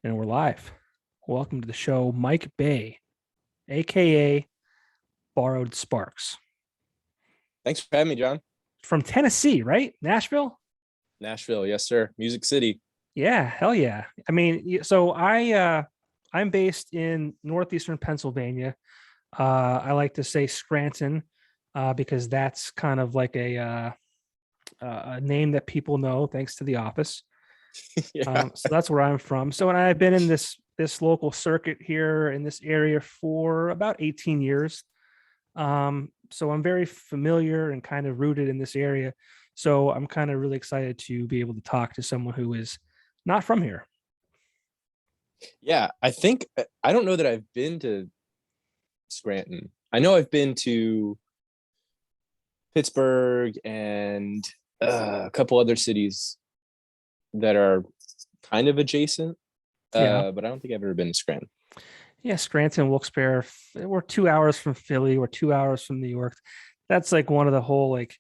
And we're live. Welcome to the show, Mike Bay, aka Borrowed Sparks, Thanks for having me, John. from Tennessee, right? Nashville. Nashville, yes, sir. Music City. Yeah, hell yeah. I mean, I'm based in northeastern Pennsylvania. I like to say Scranton, because that's kind of like a name that people know thanks to The Office. Yeah. So that's where I'm from. So, and I've been in this local circuit here in this area for about 18 years. So I'm very familiar and kind of rooted in this area. So I'm kind of really excited to be able to talk to someone who is not from here. Yeah. I don't know that I've been to Scranton. I know I've been to Pittsburgh and a couple other cities that are kind of adjacent, Yeah. but I don't think I've ever been to Scranton. Yeah. Scranton, Wilkes-Barre, we're 2 hours from Philly. We're 2 hours from New York. That's like one of the whole, like,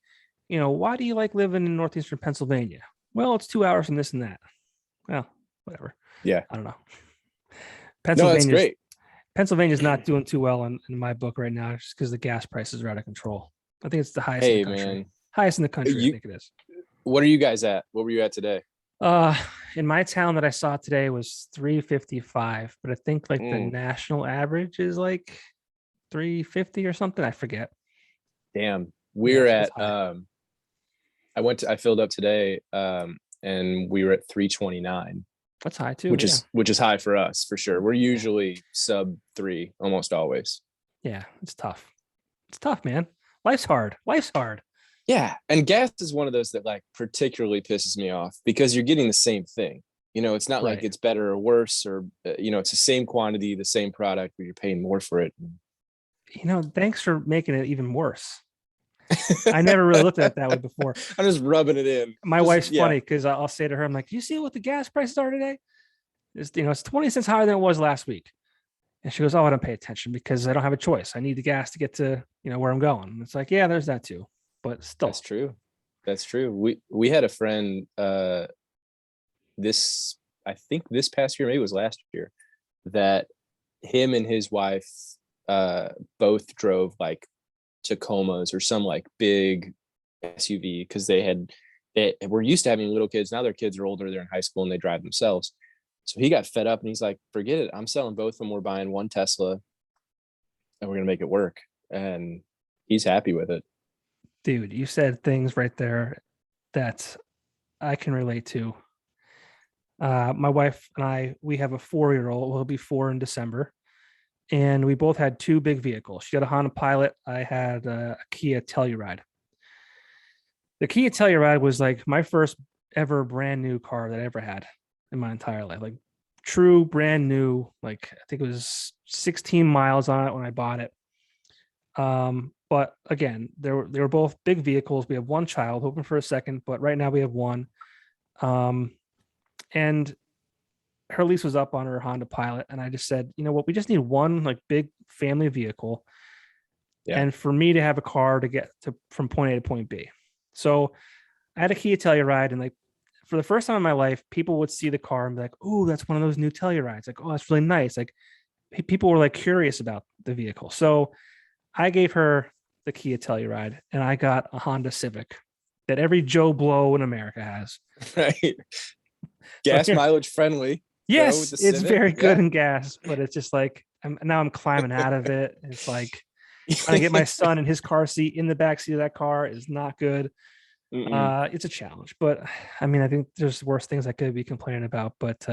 why do you like living in northeastern Pennsylvania? Well, it's 2 hours from this and that. Well, whatever. Yeah. I don't know. No, that's Pennsylvania's great. Pennsylvania's not doing too well in my book right now, just because the gas prices are out of control. I think it's the highest in the Hey, country. man. Highest in the country, I You think it is. what are you guys at? What were you at today? Uh, in my town that I saw today was 355, but I think like the Mm, national average is like 350 or something. I forget. damn. Yeah, We're it's at high. I filled up today, and we were at 329. That's high too. which Yeah, is which is high for us for sure. We're yeah, usually sub 3 almost always. yeah. It's tough. It's tough, man. Life's hard. Life's hard. Yeah, and gas is one of those that like particularly pisses me off because you're getting the same thing. It's not like Right. it's better or worse or it's the same quantity, the same product, but you're paying more for it. Thanks for making it even worse. I never really looked at it that way before. I'm just rubbing it in. My Just wife's yeah. funny because I'll say to her, I'm like, "Do you see what the gas prices are today? It's 20 cents higher than it was last week." And she goes, "Oh, I don't pay attention because I don't have a choice. I need the gas to get to where I'm going." And it's like, yeah, there's that too, but That's still, true. That's true. We had a friend this I think this past year, maybe it was last year, that him and his wife both drove like Tacomas or some like big SUV because they were used to having little kids. Now their kids are older, they're in high school and they drive themselves. So he got fed up and he's like, forget it. I'm selling both of them. We're buying one Tesla and we're gonna make it work. And he's happy with it. dude, you said things right there that I can relate to. My wife and we have a 4-year-old. He'll be 4 in December, and we both had two big vehicles. She had a Honda Pilot. I had a Kia Telluride. The Kia Telluride was like my first ever brand new car that I ever had in my entire life. Like true brand new. Like I think it was 16 miles on it when I bought it. But again, they were both big vehicles. We have one child, hoping for a second, but right now we have one. Um, and her lease was up on her Honda Pilot, and I just said, you know what, we just need one like big family vehicle, Yeah. and for me to have a car to get to from point A to point B. So I had a Kia Telluride, and like for the first time in my life, people would see the car and be like, "Oh, that's one of those new Tellurides." Like, "Oh, that's really nice." Like people were like curious about the vehicle. So I gave her the Kia Telluride, and I got a Honda Civic that every Joe Blow in America has. Right. So Gas here, mileage friendly though with yes, the it's Civic. very good Yeah. in gas, but it's just like I'm climbing out of it. It's like trying to get my son in his car seat in the back seat of that car is not good. Mm-mm. It's a challenge, but I mean, I think there's worse things I could be complaining about. But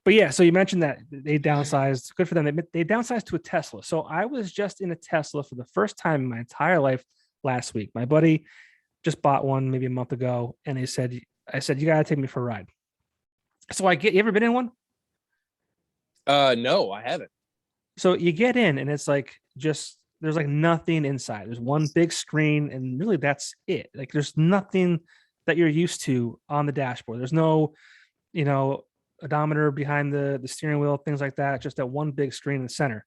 yeah, so you mentioned that they downsized. Good for them. They downsized to a Tesla. So I was just in a Tesla for the first time in my entire life last week. My buddy just bought one maybe a month ago, and I said, you gotta take me for a ride. So you ever been in one? No, I haven't. So you get in, and it's like just there's like nothing inside. There's one big screen, and really that's it. Like there's nothing that you're used to on the dashboard. There's no, you know, odometer behind the steering wheel, things like that. Just that one big screen in the center.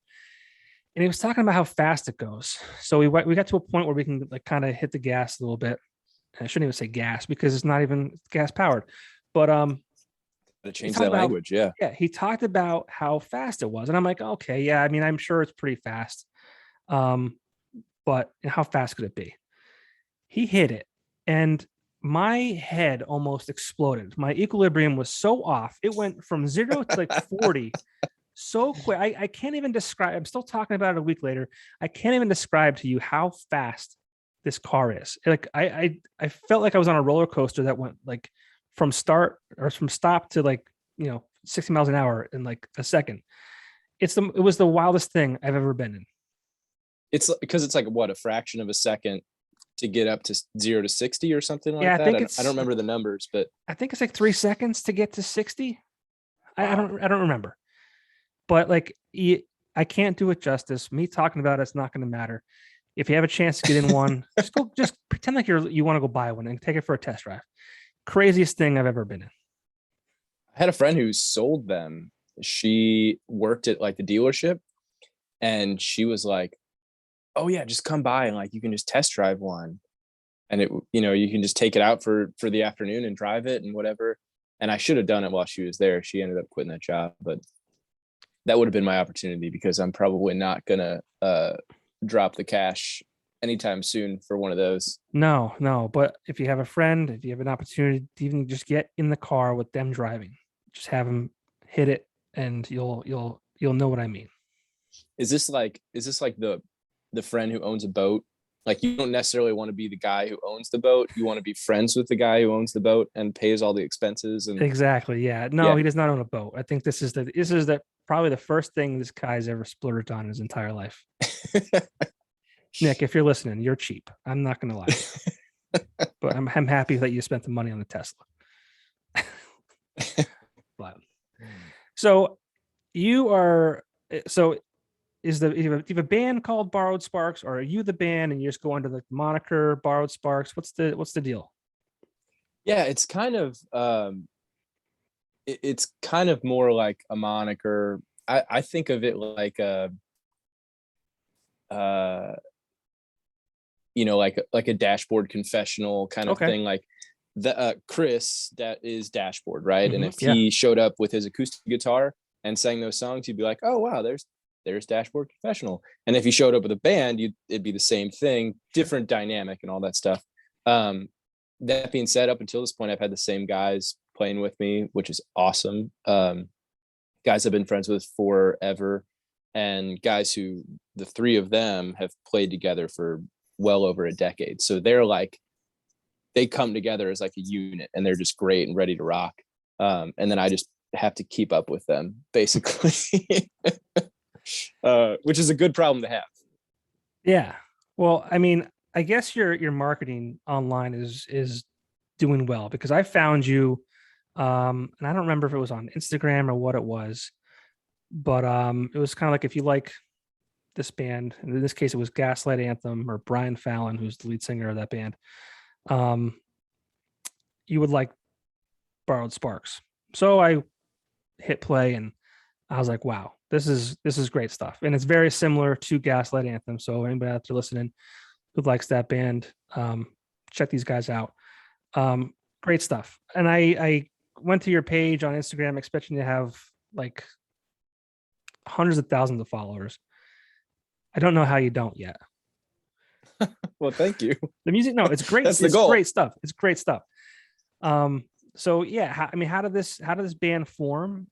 And he was talking about how fast it goes. So we got to a point where we can like kind of hit the gas a little bit. I shouldn't even say gas because it's not even gas powered, but To he change talked that about language. Yeah. yeah, he talked about how fast it was, and I'm like, okay, yeah, I mean, I'm sure it's pretty fast, um, but how fast could it be? He hit it, and my head almost exploded. My equilibrium was so off; it went from 0 to like 40 so quick. I can't even describe. I'm still talking about it a week later. I can't even describe to you how fast this car is. Like I felt like I was on a roller coaster that went like from start or from stop to like 60 miles an hour in like a second. It was the wildest thing I've ever been in. It's because it's like what, a fraction of a second to get up to 0 to 60 or something Yeah, like that. I don't remember the numbers, but I think it's like 3 seconds to get to 60. wow. I don't remember, but like I can't do it justice. Me talking about it's not going to matter. If you have a chance to get in one, just pretend like you want to go buy one and take it for a test drive. Craziest thing I've ever been in. I had a friend who sold them. She worked at like the dealership, and she was like, "Oh yeah, just come by and like you can just test drive one, and you can just take it out for the afternoon and drive it and whatever." And I should have done it while she was there. She ended up quitting that job, but that would have been my opportunity because I'm probably not gonna drop the cash anytime soon for one of those. No, no. But if you have a friend, if you have an opportunity to even just get in the car with them driving, just have them hit it, and you'll know what I mean. Is this like the friend who owns a boat? Like you don't necessarily want to be the guy who owns the boat. You want to be friends with the guy who owns the boat and pays all the expenses. And Exactly. Yeah. No, yeah. he does not own a boat. I think this is the probably the first thing this guy's ever splurged on in his entire life. Nick, if you're listening, you're cheap. I'm not gonna lie, but I'm happy that you spent the money on the Tesla. But so you are so is the you have a band called Borrowed Sparks, or are you the band and you just go under the moniker Borrowed Sparks? What's the deal? Yeah, it's kind of more like a moniker. I think of it like a uh like a dashboard confessional kind of Okay. thing. Like the Chris, that is Dashboard, right? And if Yeah. he showed up with his acoustic guitar and sang those songs, you'd be like, oh wow, there's Dashboard Confessional. And if he showed up with a band, it'd be the same thing, Sure. different dynamic and all that stuff. um that being said, up until this point, I've had the same guys playing with me, which is awesome. Guys I've been friends with forever, and guys who, the three of them have played together for well over a decade. So they come together as like a unit, and they're just great and ready to rock. And then I just have to keep up with them basically, which is a good problem to have. Yeah. Well, I mean, I guess your marketing online is doing well because I found you, and I don't remember if it was on Instagram or what it was, but it was kind of like if you like this band, and in this case it was Gaslight Anthem or Brian Fallon, who's the lead singer of that band, um, you would like Borrowed Sparks. So I hit play and I was like, wow, this is great stuff. And it's very similar to Gaslight Anthem. So anybody out there listening who likes that band, check these guys out. Great stuff. And I went to your page on Instagram expecting to have like hundreds of thousands of followers. I don't know how you don't yet. Well, thank you. The music, no, it's great. That's the It's goal. great stuff. It's great stuff. So yeah, I mean, how did this band form?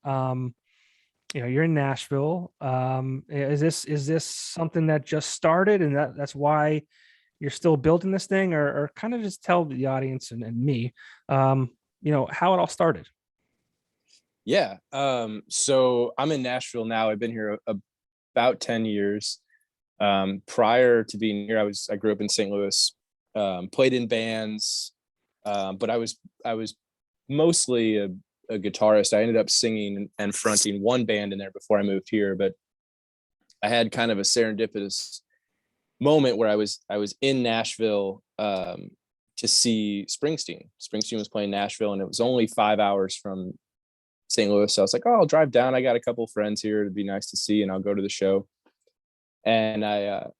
You're in Nashville. Is this something that just started and that's why you're still building this thing, or kind of just tell the audience and me, how it all started? Yeah. So I'm in Nashville now. I've been here about 10 years. Prior to being here, I grew up in St. Louis, played in bands, but I was mostly a guitarist. I ended up singing and fronting one band in there before I moved here, but I had kind of a serendipitous moment where I was in Nashville to see Springsteen. Springsteen was playing Nashville, and it was only 5 hours from St. Louis. So I was like, oh, I'll drive down. I got a couple of friends here. It'd be nice to see, and I'll go to the show. And I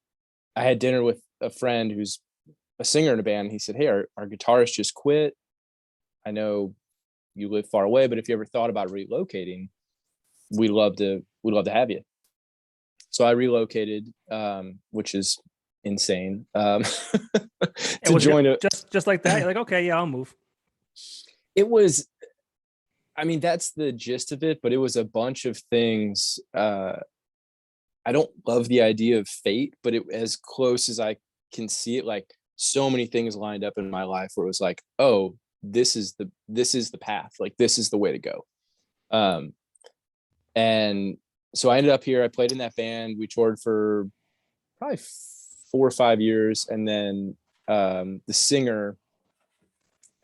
had dinner with a friend who's a singer in a band. He said, hey, our guitarist just quit. I know you live far away, but if you ever thought about relocating, we'd love to have you. So I relocated, which is insane, And to was it join a. just like that? You're like, okay, yeah, I'll move. It was, I mean, that's the gist of it, but it was a bunch of things. I don't love the idea of fate, but it as close as I can see it, like so many things lined up in my life where it was like, oh, this is the path. Like this is the way to go. Um, and so I ended up here. I played in that band. We toured for probably 4 or 5 years, and then the singer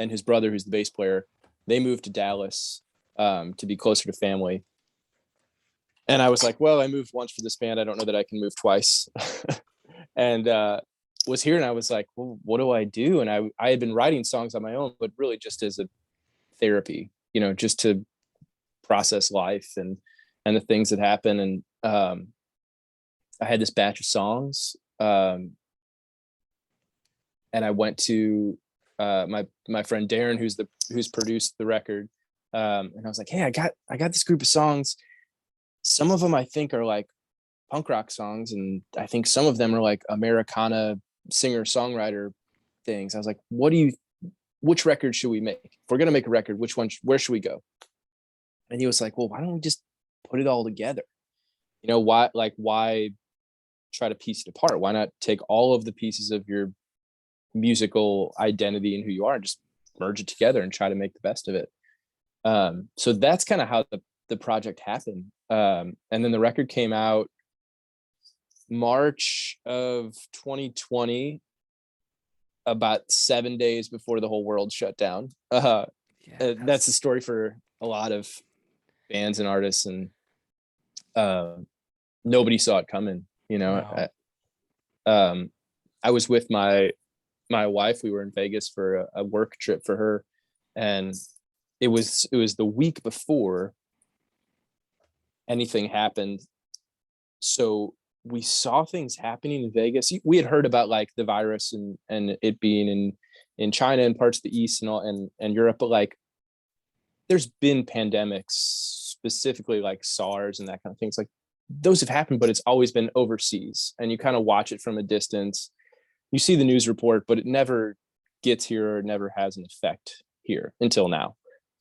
and his brother, who's the bass player, they moved to Dallas to be closer to family. And I was like, well, I moved once for this band. I don't know that I can move twice. And was here, and I was like, well, what do I do? And I had been writing songs on my own, but really just as a therapy, just to process life and the things that happen. And I had this batch of songs, and I went to my friend Darren, who's produced the record, and I was like, hey, I got this group of songs. Some of them I think are like punk rock songs, and I think some of them are like Americana singer songwriter things. I was like, which record should we make? If we're gonna make a record, where should we go? And he was like, well, why don't we just put it all together? Why try to piece it apart? Why not take all of the pieces of your musical identity and who you are and just merge it together and try to make the best of it? So that's kind of how the project happened. And then the record came out March of 2020, about 7 days before the whole world shut down. That's the story for a lot of bands and artists, and nobody saw it coming. No. I was with my wife. We were in Vegas for a work trip for her, and it was the week before anything happened. So we saw things happening in Vegas. We had heard about like the virus and it being in China and parts of the East and all and Europe, but like there's been pandemics, specifically like SARS and that kind of things. Like those have happened, but it's always been overseas, and you kind of watch it from a distance. You see the news report, but it never gets here or never has an effect here until now.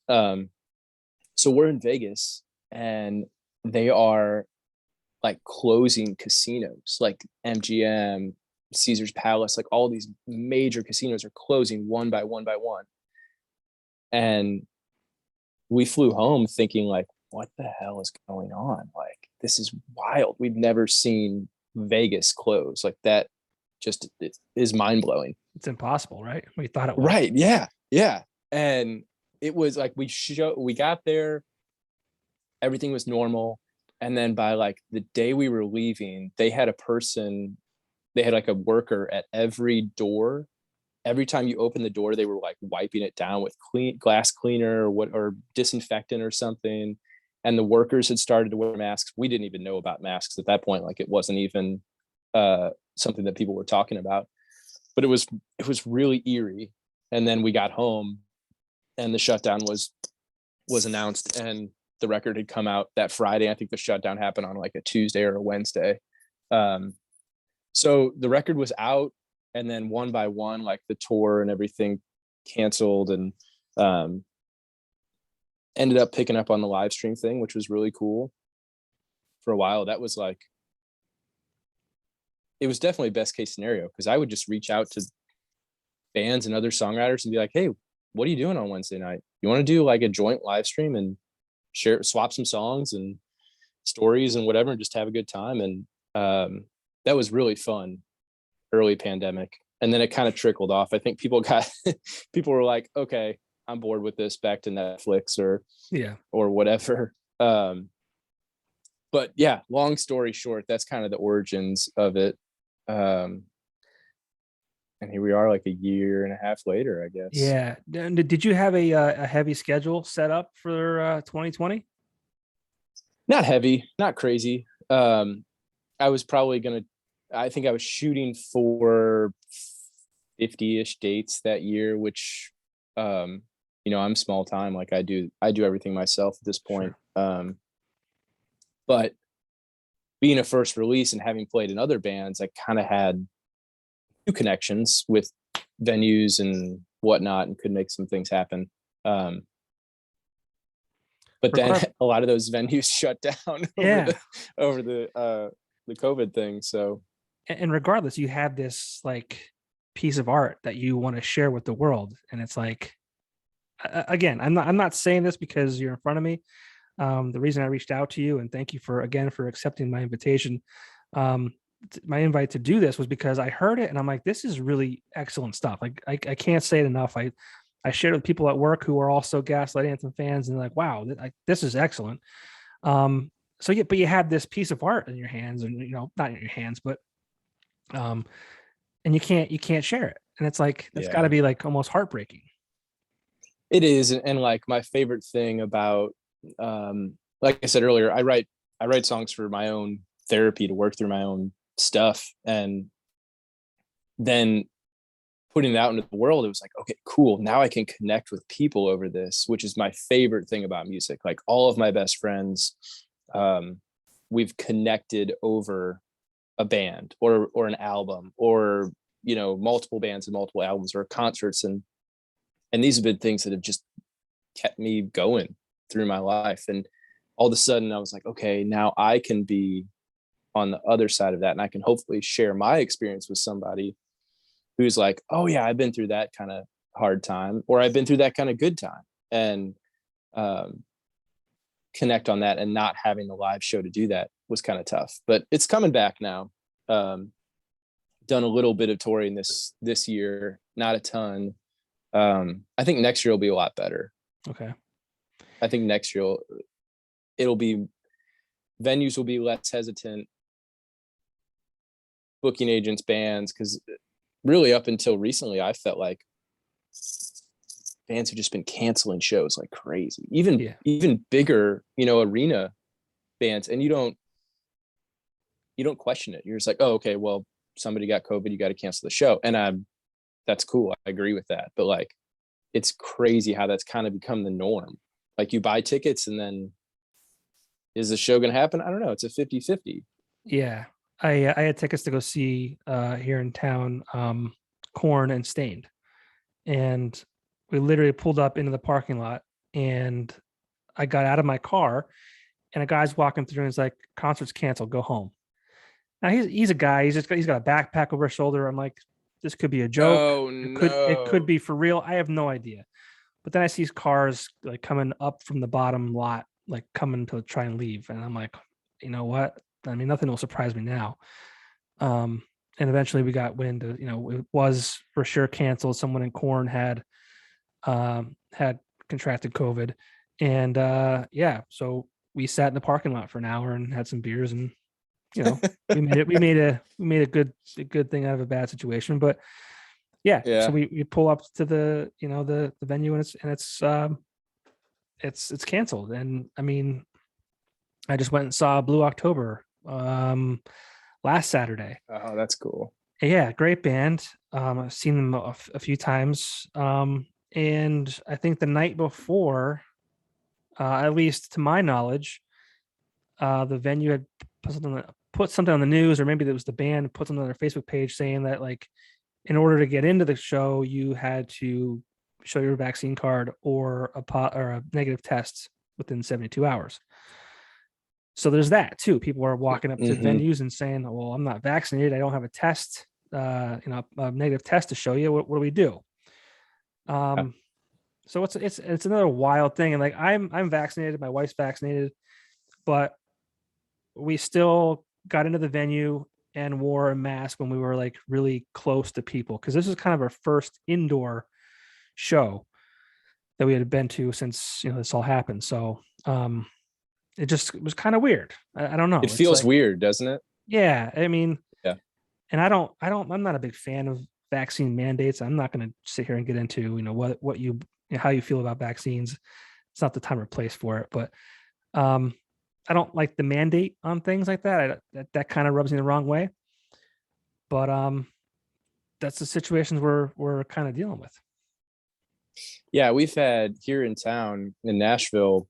So we're in Vegas, and they are like closing casinos like MGM, Caesar's Palace, like all these major casinos are closing one by one by one. And we flew home thinking like, what the hell is going on? Like, this is wild. We've never seen Vegas close like that. Just it is mind blowing. It's impossible, right? We thought it was. Right. Yeah. Yeah. And it was like we got there, everything was normal. And then by like the day we were leaving, they had like a worker at every door. Every time you open the door, they were like wiping it down with glass cleaner or disinfectant or something. And the workers had started to wear masks. We didn't even know about masks at that point. Like it wasn't even something that people were talking about, but it was really eerie. And then we got home and the shutdown was announced, and the record had come out that Friday. I think the shutdown happened on like a Tuesday or a Wednesday. So the record was out, and then one by one, like the tour and everything canceled, and ended up picking up on the live stream thing, which was really cool. For a while, that was like, it was definitely best case scenario, because I would just reach out to bands and other songwriters and be like, hey, what are you doing on Wednesday night? You want to do like a joint live stream and swap some songs and stories and whatever, and just have a good time? And that was really fun early pandemic. And then it kind of trickled off. I think people were like, okay, I'm bored with this, back to Netflix or whatever. But yeah, long story short, that's kind of the origins of it. And here we are like a year and a half later, I guess. Yeah. Did you have a heavy schedule set up for 2020? Not heavy, not crazy. I was probably I think I was shooting for 50-ish dates that year, which, I'm small time. Like I do everything myself at this point. Sure. But being a first release and having played in other bands, I kind of had new connections with venues and whatnot and could make some things happen. Um, but then Regard a lot of those venues shut down yeah. over the COVID thing. So And regardless, you have this like piece of art that you want to share with the world. And it's like, again, I'm not saying this because you're in front of me. The reason I reached out to you, and thank you for again for accepting my invitation. Um, my invite to do this was because I heard it and I'm like, this is really excellent stuff. Like I can't say it enough. I shared it with people at work who are also Gaslight Anthem fans, and they're like, wow, this is excellent. Um, so yeah, but you have this piece of art in your hands, and not in your hands, but um, and you can't share it, and it's like that's got to yeah, be like almost heartbreaking. it is. And like my favorite thing about, like I said earlier, I write songs for my own therapy to work through my own stuff. And then putting it out into the world, it was like, okay, cool. Now I can connect with people over this, which is my favorite thing about music. Like all of my best friends, um, we've connected over a band or an album or multiple bands and multiple albums or concerts, and these have been things that have just kept me going through my life. And all of a sudden I was like, okay, now I can be on the other side of that, and I can hopefully share my experience with somebody who's like, oh yeah, I've been through that kind of hard time, or I've been through that kind of good time, and um, connect on that. And not having the live show to do that was kind of tough, but it's coming back now. um, Done a little bit of touring this year, not a ton. I think next year will be a lot better. Okay. I think next year it'll be, venues will be less hesitant, booking agents, bands, because really up until recently I felt like bands have just been canceling shows like crazy, even Yeah. even bigger arena bands, and you don't question it. You're just like, oh, okay, well, somebody got COVID, you got to cancel the show. And that's cool, I agree with that, but like it's crazy how that's kind of become the norm. Like you buy tickets and then is the show going to happen? I don't know, it's a 50-50. Yeah. I had tickets to go see here in town, Corn and Stained, and we literally pulled up into the parking lot, and I got out of my car, and a guy's walking through and he's like, concert's canceled, go home. Now he's a guy, he's got a backpack over his shoulder. I'm like, this could be a joke. Oh It could no. be for real. I have no idea. But then I see cars like coming up from the bottom lot, like coming to try and leave. And I'm like, you know what? I mean, nothing will surprise me now. Um, and eventually we got wind of, it was for sure canceled. Someone in Corn had contracted COVID. And yeah, so we sat in the parking lot for an hour and had some beers, and we made a good thing out of a bad situation. But yeah, so Yeah. we pull up to the venue, and it's canceled. And I mean, I just went and saw Blue October last Saturday. Oh, that's cool. Yeah, great band. I've seen them a few times. And I think the night before, at least to my knowledge, the venue had put something on the news, or maybe it was the band put something on their Facebook page saying that like in order to get into the show, you had to show your vaccine card or a negative test within 72 hours. So there's that too. People are walking up to Mm-hmm. venues and saying, "Well, I'm not vaccinated. I don't have a test, a negative test to show you. What do we do?" Um, so it's another wild thing. And like I'm vaccinated, my wife's vaccinated, but we still got into the venue and wore a mask when we were like really close to people, because this is kind of our first indoor show that we had been to since this all happened. So it was kind of weird. I don't know. It It's feels like, weird, doesn't it? yeah, I mean, Yeah. and I'm not a big fan of vaccine mandates. I'm not going to sit here and get into what how you feel about vaccines. It's not the time or place for it. But um I don't like the mandate on things like that. That kind of rubs me the wrong way. But that's the situations we're kind of dealing with. Yeah, we've had here in town in Nashville,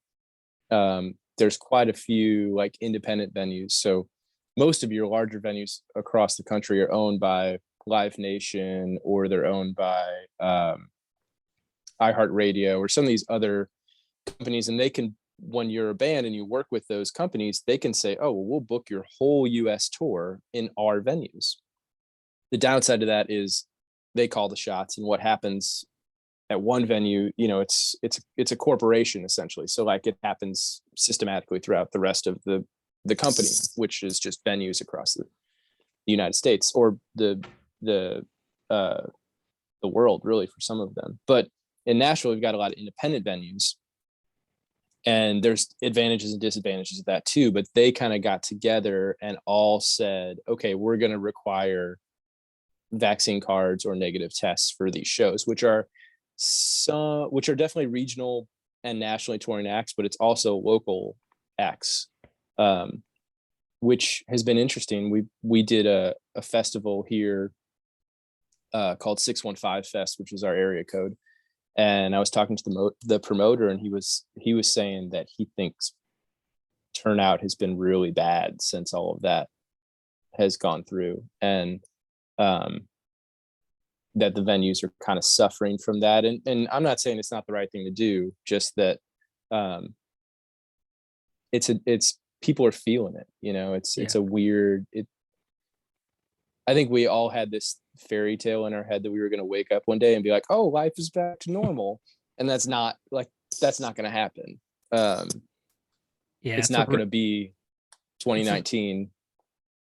there's quite a few like independent venues. So most of your larger venues across the country are owned by Live Nation, or they're owned by iHeartRadio or some of these other companies. And they can, when you're a band and you work with those companies, they can say, oh, well, we'll book your whole US tour in our venues. The downside to that is they call the shots, and what happens at one venue, it's a corporation essentially. So like it happens systematically throughout the rest of the company, which is just venues across the United States, or the uh the world really for some of them. But in Nashville, we've got a lot of independent venues, and there's advantages and disadvantages of that too. But they kind of got together and all said, okay, we're going to require vaccine cards or negative tests for these shows, which are definitely regional and nationally touring acts, but it's also local acts, which has been interesting. We did a festival here called 615 Fest, which is our area code, and I was talking to the promoter, and he was saying that he thinks turnout has been really bad since all of that has gone through, and that the venues are kind of suffering from that. And I'm not saying it's not the right thing to do, just that it's people are feeling it, it's a weird, I think we all had this fairy tale in our head that we were going to wake up one day and be like, oh, life is back to normal. And that's not going to happen. It's not going to be 2019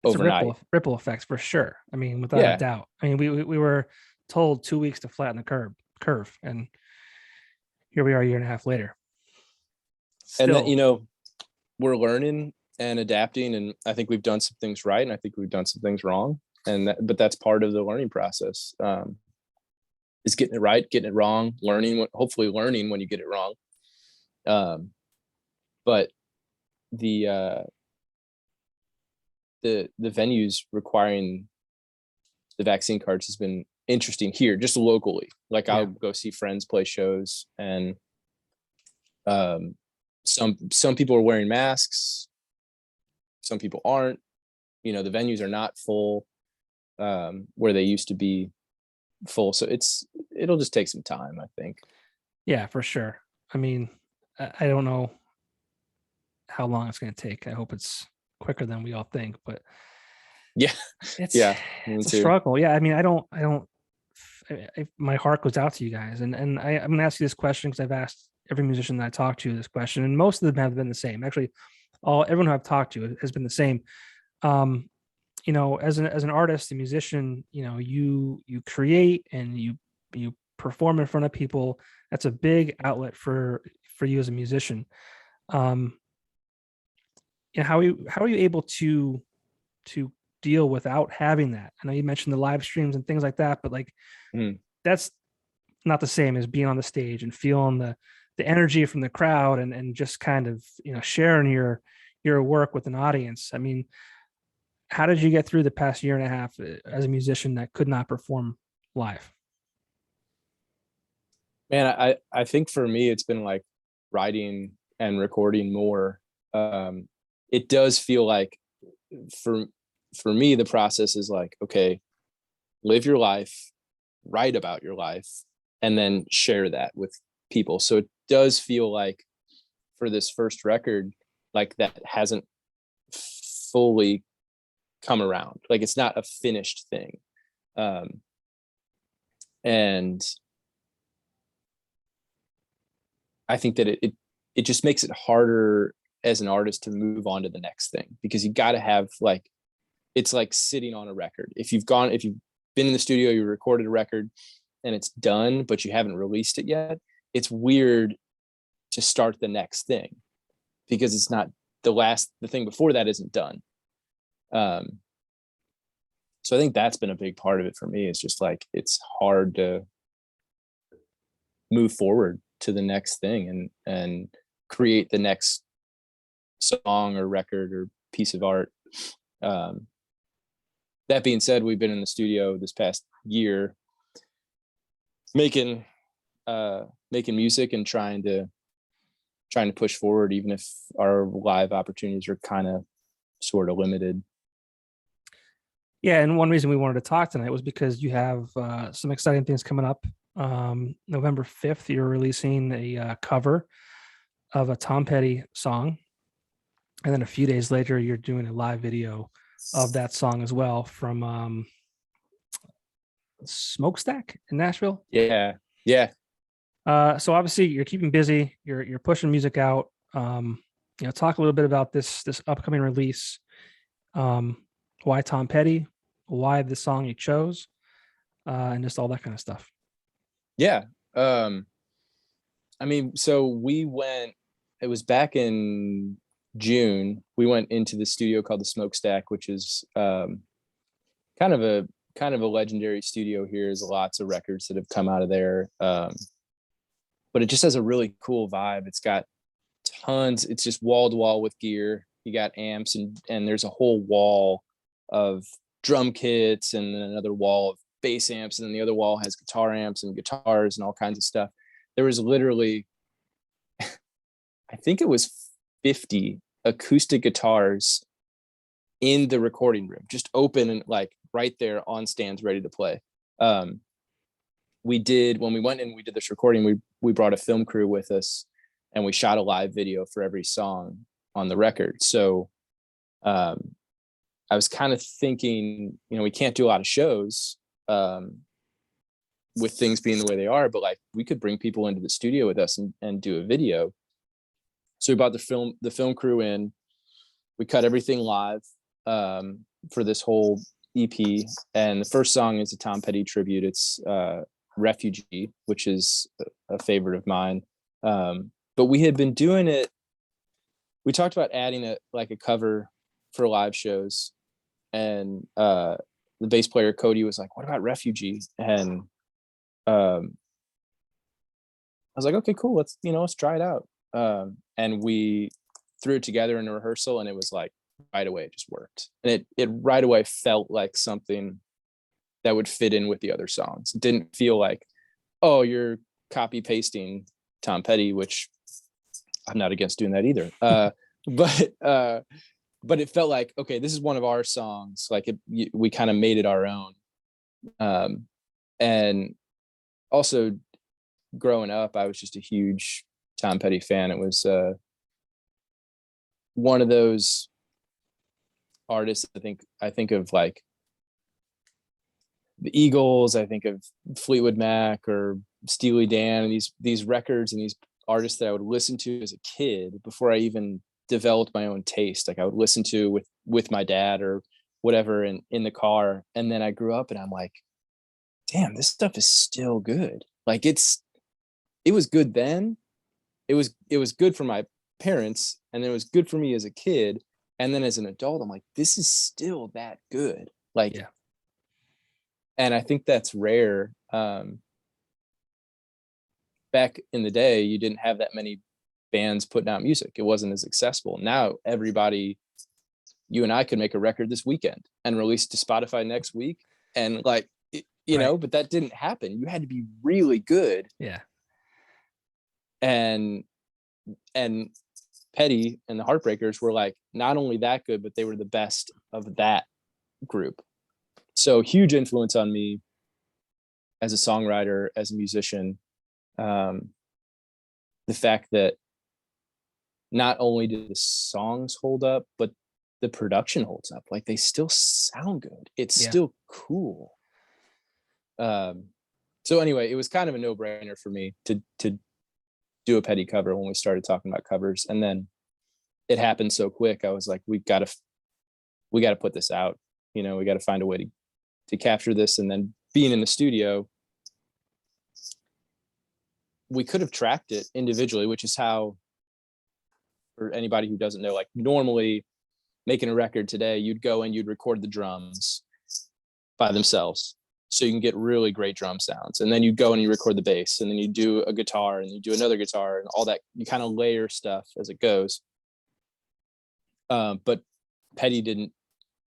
it's overnight. a ripple effects for sure. I mean, without a doubt. I mean, we were told 2 weeks to flatten the curve, and here we are a year and a half later. Still. And that, we're learning and adapting, and I think we've done some things right, and I think we've done some things wrong, but that's part of the learning process. Is getting it right, getting it wrong, hopefully learning when you get it wrong. But the venues requiring the vaccine cards has been interesting here, just locally. Like I'll go see friends play shows, and some people are wearing masks, some people aren't. The venues are not full where they used to be full. So it'll just take some time, I think. Yeah, for sure. I mean, I don't know how long it's going to take. I hope it's quicker than we all think, but yeah, it's a struggle. Yeah. I mean, my heart goes out to you guys, and I'm going to ask you this question because I've asked every musician that I talked to this question, and most of them have been the same. Actually, everyone who I've talked to has been the same. As an artist, a musician, you create and you perform in front of people. That's a big outlet for you as a musician. How are you able to deal without having that? I know you mentioned the live streams and things like that, but that's not the same as being on the stage and feeling the energy from the crowd and just kind of sharing your work with an audience. I mean, how did you get through the past year and a half as a musician that could not perform live? Man, I think for me, it's been like writing and recording more. It does feel like for me, the process is like, okay, live your life, write about your life, and then share that with people. So it does feel like for this first record, like that hasn't fully come around. Like it's not a finished thing. And I think that it just makes it harder as an artist to move on to the next thing, because you got to have it's like sitting on a record. If you've been in the studio, you recorded a record and it's done, but you haven't released it yet, it's weird to start the next thing because it's not the thing before that isn't done. So I think that's been a big part of it for me. It's just like, it's hard to move forward to the next thing and create the next song or record or piece of art. That being said, we've been in the studio this past year making making music and trying to push forward, even if our live opportunities are kind of sort of limited. Yeah, and one reason we wanted to talk tonight was because you have some exciting things coming up. November 5th, you're releasing a cover of a Tom Petty song. And then a few days later, you're doing a live video of that song as well from Smokestack in Nashville. Yeah. Yeah. So obviously you're keeping busy. You're pushing music out. Talk a little bit about this upcoming release. Why Tom Petty? Why the song you chose? And just all that kind of stuff. Yeah. I mean, so we went, it was back in June, we went into the studio called the Smokestack, which is kind of a legendary studio here. There's lots of records that have come out of there. But it just has a really cool vibe. It's got tons, it's just wall to wall with gear. You got amps and there's a whole wall of drum kits and then another wall of bass amps, and then the other wall has guitar amps and guitars and all kinds of stuff. There was literally I think it was 50 acoustic guitars in the recording room, just open and like right there on stands ready to play. When we went in, we did this recording, we brought a film crew with us and we shot a live video for every song on the record. So I was kind of thinking, we can't do a lot of shows with things being the way they are, but like we could bring people into the studio with us and do a video. So we brought the film crew in, we cut everything live for this whole EP. And the first song is a Tom Petty tribute. It's Refugee, which is a favorite of mine. But we had been doing it. We talked about adding a cover for live shows, and the bass player Cody was like, "What about Refugee?" And I was like, "Okay, cool. Let's try it out." And we threw it together in a rehearsal, and it was like right away it just worked, and it right away felt like something that would fit in with the other songs. It didn't feel like, oh, you're copy pasting Tom Petty, which I'm not against doing that either. But it felt like, okay, this is one of our songs. Like we kind of made it our own. And also growing up, I was just a huge Tom Petty fan. It was one of those artists. I think of like the Eagles. I think of Fleetwood Mac or Steely Dan, and these records and these artists that I would listen to as a kid before I even developed my own taste. Like I would listen to with my dad or whatever in the car. And then I grew up and I'm like, damn, this stuff is still good. Like it was good then. It was good for my parents, and it was good for me as a kid. And then as an adult, I'm like, this is still that good. Like, yeah. And I think that's rare. Back in the day, you didn't have that many bands putting out music. It wasn't as accessible. Now everybody, you and I could make a record this weekend and release to Spotify next week. And like, but that didn't happen. You had to be really good. Yeah. And Petty and the Heartbreakers were like, not only that good, but they were the best of that group. So huge influence on me as a songwriter, as a musician. The fact that not only do the songs hold up, but the production holds up. Like they still sound good. It's still cool. So anyway, it was kind of a no-brainer for me to do a Petty cover when we started talking about covers. And then it happened so quick. I was like, we got to put this out. We got to find a way to capture this. And then being in the studio, we could have tracked it individually, which is how, for anybody who doesn't know, like normally making a record today, you'd go and you'd record the drums by themselves, so you can get really great drum sounds. And then you go and you record the bass, and then you do a guitar and you do another guitar and all that. You kind of layer stuff as it goes. But Petty didn't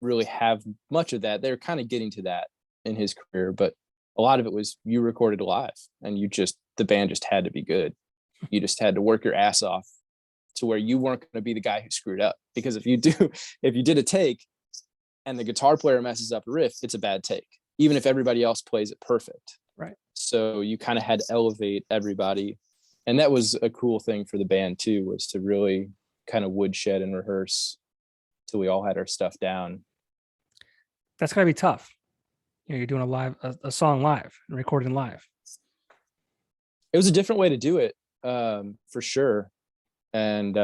really have much of that. They're kind of getting to that in his career, but a lot of it was you recorded live and the band just had to be good. You just had to work your ass off to where you weren't going to be the guy who screwed up. Because if you did a take and the guitar player messes up a riff, it's a bad take, even if everybody else plays it perfect. Right. So you kind of had to elevate everybody. And that was a cool thing for the band too, was to really kind of woodshed and rehearse till we all had our stuff down. That's gotta be tough. You're doing a song live and recording live. It was a different way to do it, for sure. And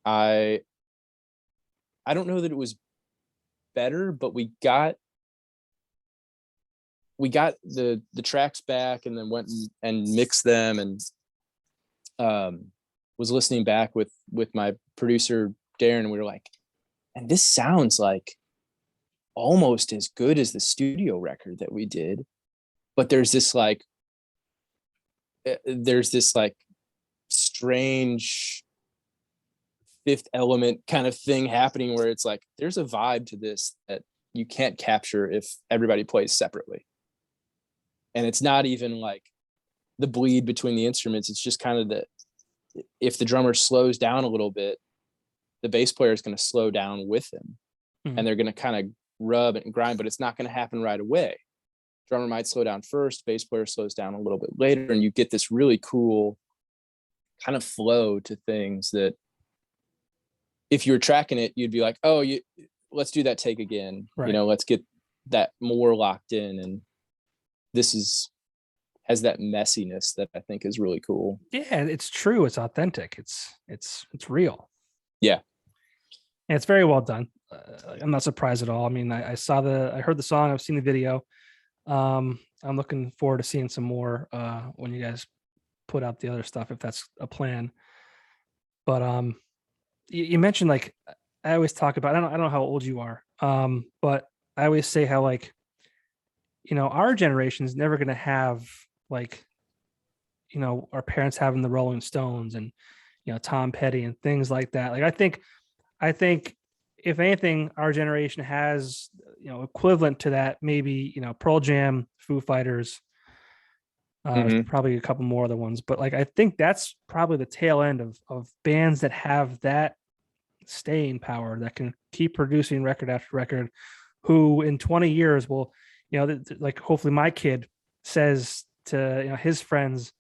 I don't know that it was better, but we got the tracks back and then went and mixed them, and was listening back with my producer Darren, and we were like, and this sounds like almost as good as the studio record that we did, but there's this like strange Fifth Element kind of thing happening where it's like there's a vibe to this that you can't capture if everybody plays separately. And it's not even like the bleed between the instruments. It's just kind of that if the drummer slows down a little bit, the bass player is going to slow down with him. And they're going to kind of rub and grind, but it's not going to happen right away. Drummer might slow down first, bass player slows down a little bit later, and you get this really cool kind of flow to things that if you were tracking it, you'd be like, oh, let's do that take again. Right. Let's get that more locked in. And this has that messiness that I think is really cool. Yeah, it's true. It's authentic. It's real. Yeah. And it's very well done. I'm not surprised at all. I mean, I heard the song, I've seen the video. I'm looking forward to seeing some more when you guys put out the other stuff, if that's a plan. But you mentioned, like, I always talk about, I don't know how old you are, but I always say how, like, our generation is never going to have, like, our parents having the Rolling Stones and, Tom Petty and things like that. Like, I think if anything, our generation has, equivalent to that, maybe, Pearl Jam, Foo Fighters, probably a couple more other ones, but like, I think that's probably the tail end of bands that have that staying power, that can keep producing record after record, who in 20 years will, like, hopefully my kid says to, his friends,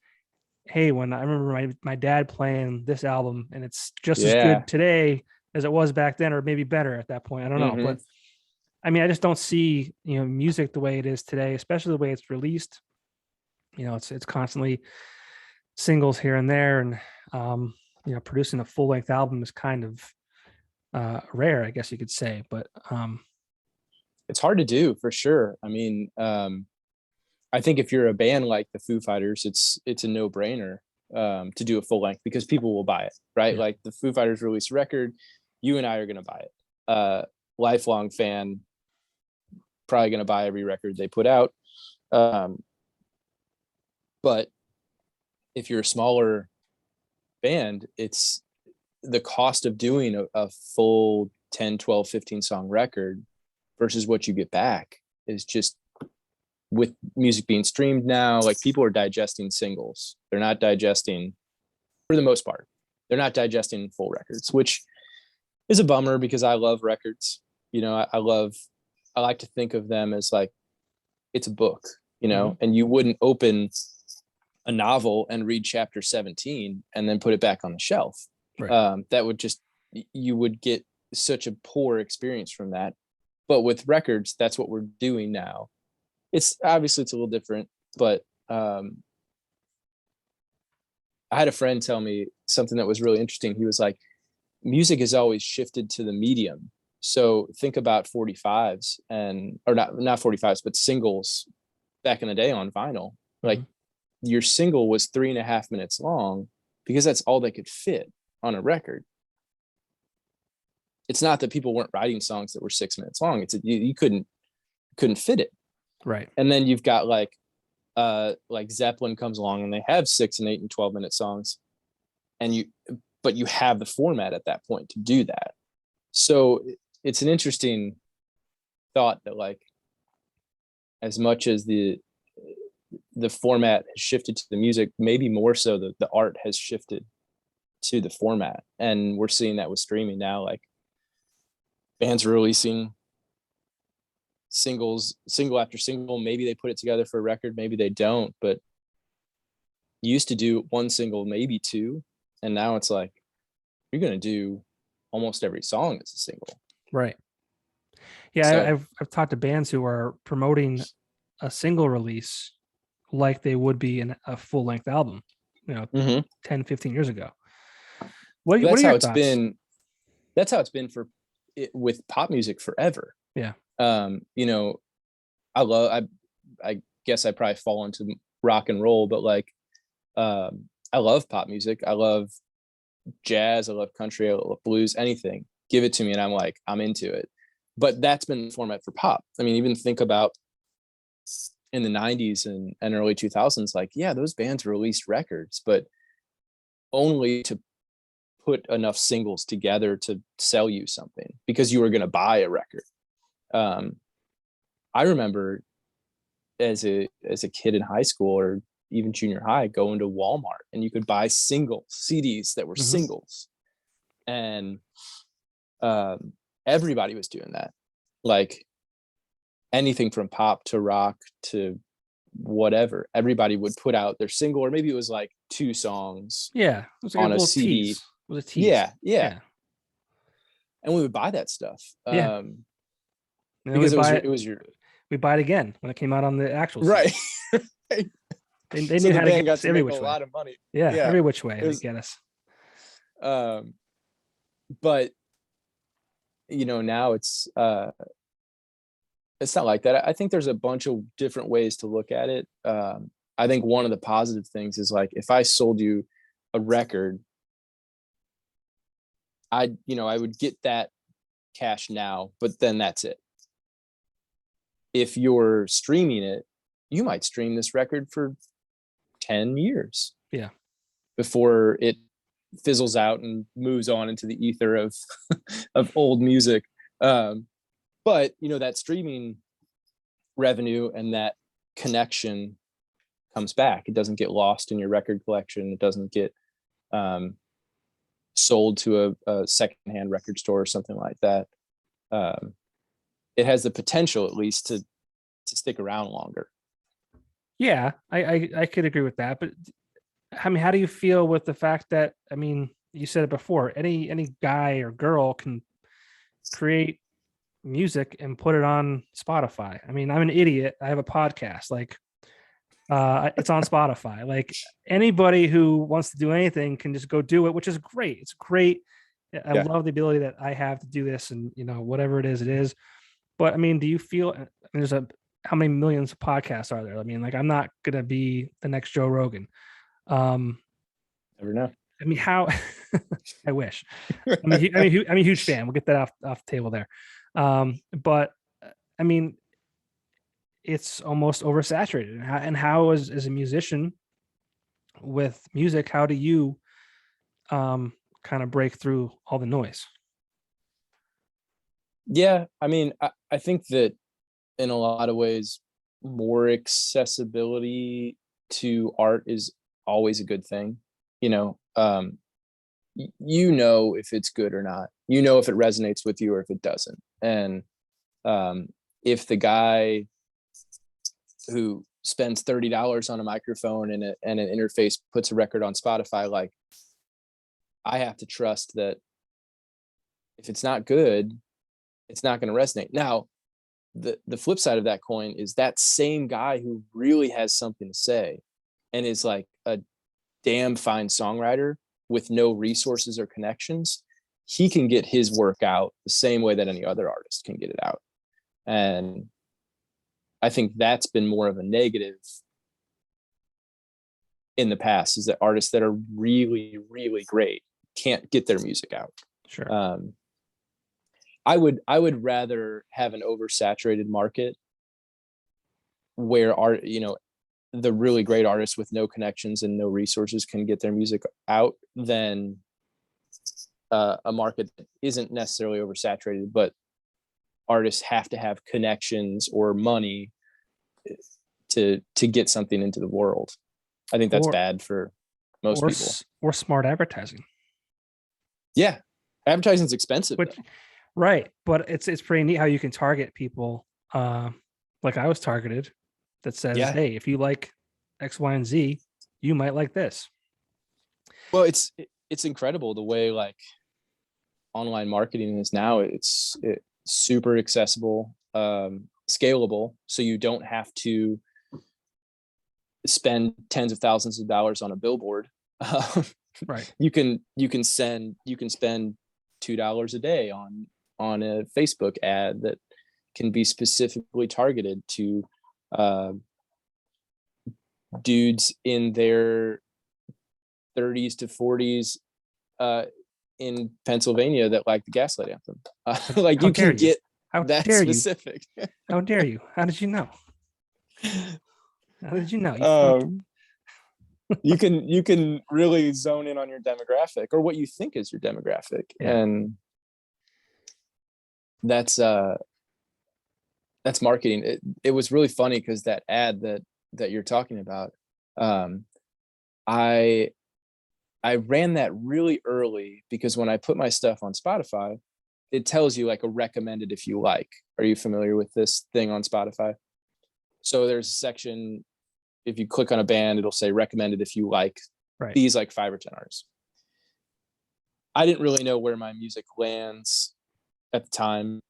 hey, when I remember my dad playing this album and it's just as good today as it was back then, or maybe better at that point. I don't know. But I mean, I just don't see, music the way it is today, especially the way it's released. It's constantly singles here and there. And, producing a full length album is kind of rare, I guess you could say. But it's hard to do, for sure. I mean, I think if you're a band like the Foo Fighters, it's a no brainer to do a full length because people will buy it, right? Yeah. Like the Foo Fighters release a record, you and I are going to buy it. Lifelong fan, probably going to buy every record they put out. But if you're a smaller band, it's the cost of doing a full 10, 12, 15 song record versus what you get back is just, with music being streamed now, like, people are digesting singles. They're not digesting, for the most part, they're not digesting full records, which is a bummer because I love records. I like to think of them as like, it's a book, and you wouldn't open a novel and read chapter 17 and then put it back on the shelf. Right. That would just, you would get such a poor experience from that. But with records, that's what we're doing now. It's obviously it's a little different, but I had a friend tell me something that was really interesting. He was like, music has always shifted to the medium. So think about 45s or not 45s, but singles back in the day on vinyl. Like, your single was 3.5 minutes long because that's all they could fit on a record. It's not that people weren't writing songs that were 6 minutes long. It's you couldn't fit it. Right. And then you've got like Zeppelin comes along and they have 6 and 8 and 12-minute songs, but you have the format at that point to do that. So it's an interesting thought that, like, as much as the format has shifted to the music, maybe more so the art has shifted to the format. And we're seeing that with streaming now. Like bands are releasing single after single. Maybe they put it together for a record, maybe they don't, but you used to do one single, maybe two, and now it's like you're going to do almost every song as a single. Right. Yeah, So I've talked to bands who are promoting a single release like they would be in a full length album, 10, 15 years ago. What that's are how your it's thoughts? been. That's how it's been for it with pop music forever. Yeah. I guess I probably fall into rock and roll, but like, I love pop music. I love jazz. I love country. I love blues, anything. Give it to me. And I'm like, I'm into it. But that's been the format for pop. I mean, even think about in the 90s and early 2000s, like, yeah, those bands released records, but only to put enough singles together to sell you something because you were going to buy a record. I remember as a kid in high school or even junior high, going to Walmart and you could buy single CDs that were singles, and everybody was doing that. Like anything from pop to rock to whatever, everybody would put out their single, or maybe it was like 2 songs. Yeah, it was like on a a little CD. tease. It was a tease. Yeah. And we would buy that stuff. Yeah. Because we buy it again when it came out on the actual right. They So knew the how to band get got us to every make which a way. lot of money. Yeah, Yeah. every which way It was- they get us. But now it's not like that. I think there's a bunch of different ways to look at it. I think one of the positive things is like if I sold you a record, I would get that cash now, but then that's it. If you're streaming it, you might stream this record for 10 years. Yeah. Before it fizzles out and moves on into the ether of of old music. But that streaming revenue and that connection comes back. It doesn't get lost in your record collection. It doesn't get sold to a secondhand record store or something like that. It has the potential, at least, to stick around longer. Yeah, I could agree with that. But I mean, how do you feel with the fact that, I mean, you said it before, any guy or girl can create music and put it on Spotify? I mean, I'm an idiot. I have a podcast. Like, it's on Spotify. Like anybody who wants to do anything can just go do it, which is great. It's great. I love the ability that I have to do this, and whatever it is. But I mean, do you feel how many millions of podcasts are there? I mean, like, I'm not gonna be the next Joe Rogan. Never know. I mean, how? I wish. I'm a huge fan. We'll get that off the table there. But I mean, it's almost oversaturated. And how as a musician with music, how do you kind of break through all the noise? Yeah, I mean, I think that in a lot of ways, more accessibility to art is always a good thing. If it's good or not. If it resonates with you or if it doesn't. And if the guy who spends $30 on a microphone and an interface puts a record on Spotify, like, I have to trust that if it's not good, it's not going to resonate. Now, the flip side of that coin is that same guy who really has something to say and is like a damn fine songwriter with no resources or connections, he can get his work out the same way that any other artist can get it out. And I think that's been more of a negative in the past, is that artists that are really, really great can't get their music out. Sure. I would rather have an oversaturated market where the really great artists with no connections and no resources can get their music out than a market that isn't necessarily oversaturated, but artists have to have connections or money to get something into the world. I think that's or bad for most people. or smart advertising. Yeah, advertising's expensive Which though. right, but it's pretty neat how you can target people. Like I was targeted that says, Yeah. "Hey, if you like X, Y, and Z, you might like this." Well, it's incredible the way like online marketing is now. It's super accessible, scalable, so you don't have to spend tens of thousands of dollars on a billboard. Right. You can spend $2 a day on a Facebook ad that can be specifically targeted to uh, dudes in their 30s to 40s uh, in Pennsylvania that like the Gaslight Anthem. Like How you dare can you? get How that dare you? specific. How dare you? How did you know? How did you know? You flunky. um, you can really zone in on your demographic or what you think is your demographic, Yeah. and that's marketing. It was really funny because that ad that you're talking about, um, I I ran that really early because when I put my stuff on Spotify, it tells you like a recommended if you like. Are you familiar with this thing on Spotify? So there's a section, if you click on a band, it'll say recommended if you like Right. these like 5 or 10 artists. I didn't really know where my music lands at the time.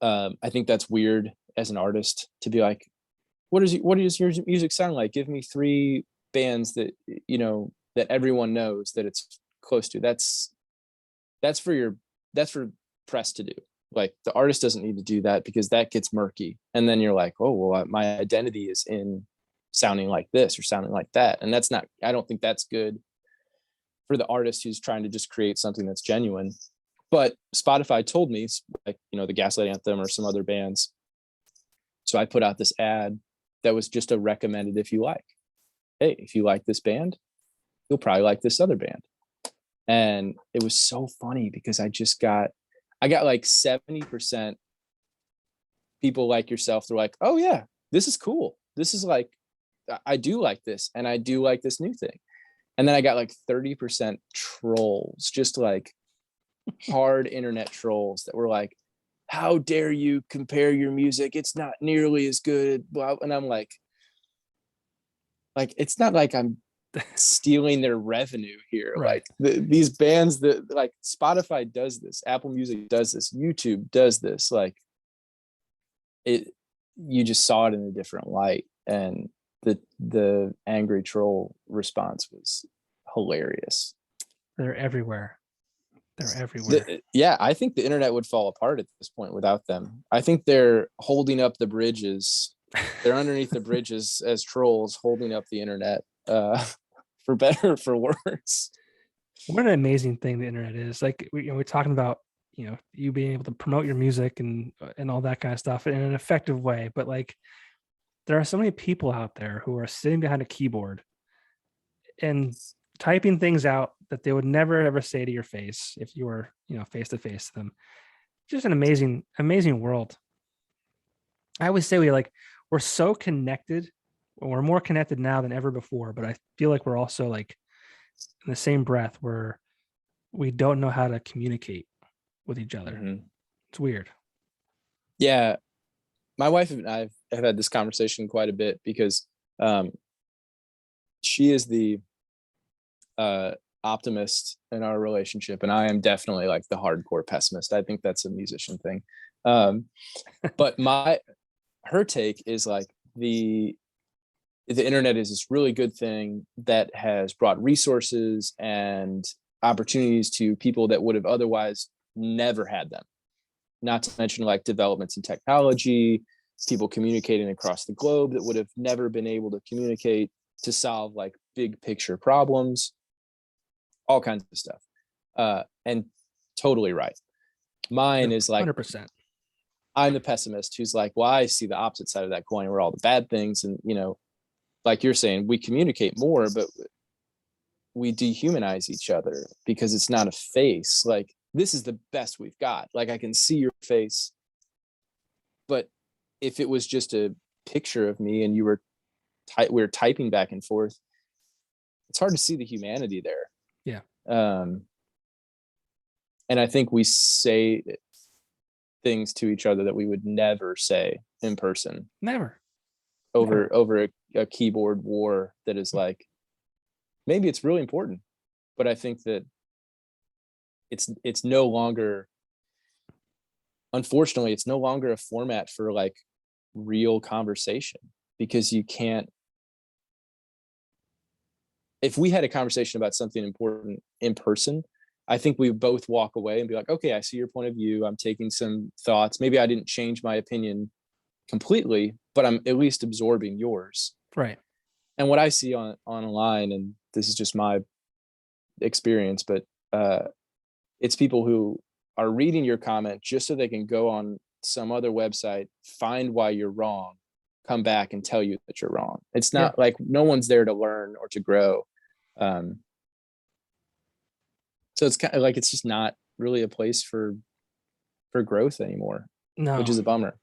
I think that's weird as an artist to be like, what does your music sound like? Give me 3 bands that that everyone knows that it's close to. That's for your that's for press to do. Like the artist doesn't need to do that because that gets murky. And then you're like, oh well, my identity is in sounding like this or sounding like that, and that's not. I don't think that's good for the artist who's trying to just create something that's genuine. But Spotify told me, like, the Gaslight Anthem or some other bands. So I put out this ad that was just a recommended if you like. Hey, if you like this band, you'll probably like this other band. And it was so funny because I got like 70% people like yourself. They're like, oh yeah, this is cool. This is like, I do like this and I do like this new thing. And then I got like 30% trolls, just like hard internet trolls that were like, how dare you compare your music? It's not nearly as good. And I'm like, it's not like I'm stealing their revenue here. Right. Like these bands that like Spotify does this, Apple Music does this, YouTube does this. Like you just saw it in a different light. And the angry troll response was hilarious. They're everywhere. They're everywhere. Yeah, I think the internet would fall apart at this point without them. I think they're holding up the bridges. They're underneath the bridges as trolls holding up the internet, for better or for worse. What an amazing thing the internet is. Like we're talking about, you being able to promote your music and all that kind of stuff in an effective way. But like, there are so many people out there who are sitting behind a keyboard and typing things out that they would never ever say to your face if you were, face to face to them. Just an amazing, amazing world. I always say we're so connected. We're more connected now than ever before, but I feel like we're also like in the same breath where we don't know how to communicate with each other. Mm-hmm. It's weird. Yeah, my wife and I have had this conversation quite a bit because she is the optimist in our relationship, and I am definitely like the hardcore pessimist. I think that's a musician thing. But her take is like the internet is this really good thing that has brought resources and opportunities to people that would have otherwise never had them. Not to mention like developments in technology, people communicating across the globe that would have never been able to communicate to solve like big picture problems, all kinds of stuff. And totally right. Mine is like 100%. I'm the pessimist who's like, well, I see the opposite side of that coin where all the bad things, and like you're saying, we communicate more, but we dehumanize each other because it's not a face. Like this is the best we've got. Like I can see your face, but if it was just a picture of me and you were we were typing back and forth, it's hard to see the humanity there. Yeah. And I think we say things to each other that we would never say in person Never. over a keyboard war that is like, maybe it's really important, but I think that it's no longer, unfortunately, it's no longer a format for like real conversation, because you can't, if we had a conversation about something important in person, I think we would both walk away and be like, okay, I see your point of view. I'm taking some thoughts. Maybe I didn't change my opinion completely, but I'm at least absorbing yours. Right. And what I see online, and this is just my experience, but it's people who are reading your comment just so they can go on some other website, find why you're wrong, come back and tell you that you're wrong. It's not like, no one's there to learn or to grow. So it's kind of like, it's just not really a place for growth anymore, No. which is a bummer.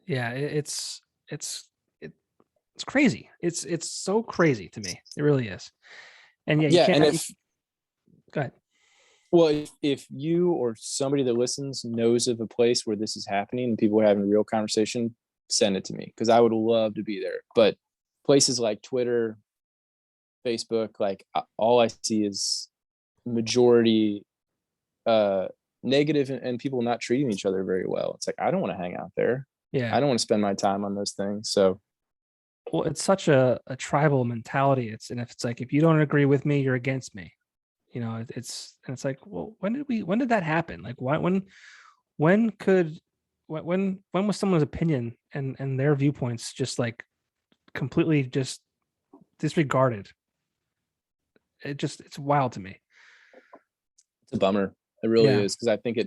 Yeah, it's crazy. It's so crazy to me. It really is. And yeah, you Yeah, can't. and if Go ahead. well, if you or somebody that listens knows of a place where this is happening and people are having a real conversation, send it to me, because I would love to be there. But places like Twitter, Facebook, like all I see is majority negative, and people not treating each other very well. It's like, I don't want to hang out there. Yeah. I don't want to spend my time on those things. So Well, it's such a tribal mentality. And if it's like, if you don't agree with me, you're against me. You know, it's like, well, when did that happen? Like, why, when could, when was someone's opinion and their viewpoints just like completely just disregarded? It's wild to me. it's a bummer. It really Yeah. is, because I think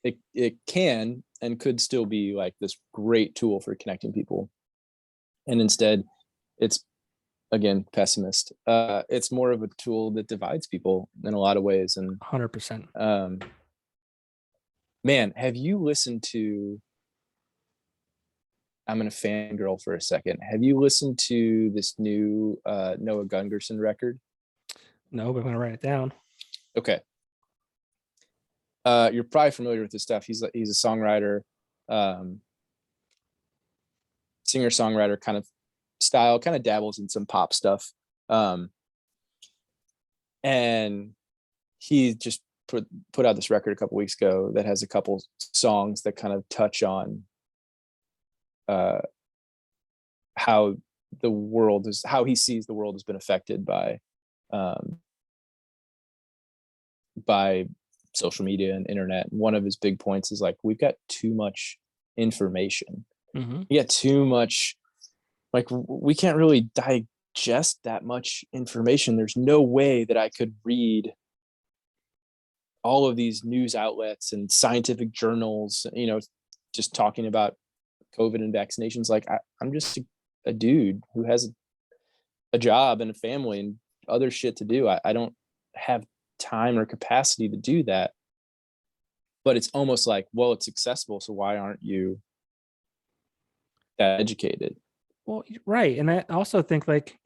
it can and could still be like this great tool for connecting people. And instead, it's, again, pessimist. It's more of a tool that divides people in a lot of ways. And 100%. man, have you listened to, I'm gonna fangirl for a second. Have you listened to this new Noah Gungerson record? No, but I'm gonna write it down. Okay. You're probably familiar with his stuff. He's a songwriter, singer songwriter kind of style, kind of dabbles in some pop stuff. And he just put out this record a couple weeks ago that has a couple songs that kind of touch on how the world is, how he sees the world has been affected by social media and internet. One of his big points is like, we've got too much information. Mm-hmm. We got too much, like, we can't really digest that much information. There's no way that I could read all of these news outlets and scientific journals, just talking about COVID and vaccinations. Like, I'm just a dude who has a job and a family and other shit to do. I don't have time or capacity to do that. But it's almost like, well, it's accessible, so why aren't you that educated? Well, right. And I also think like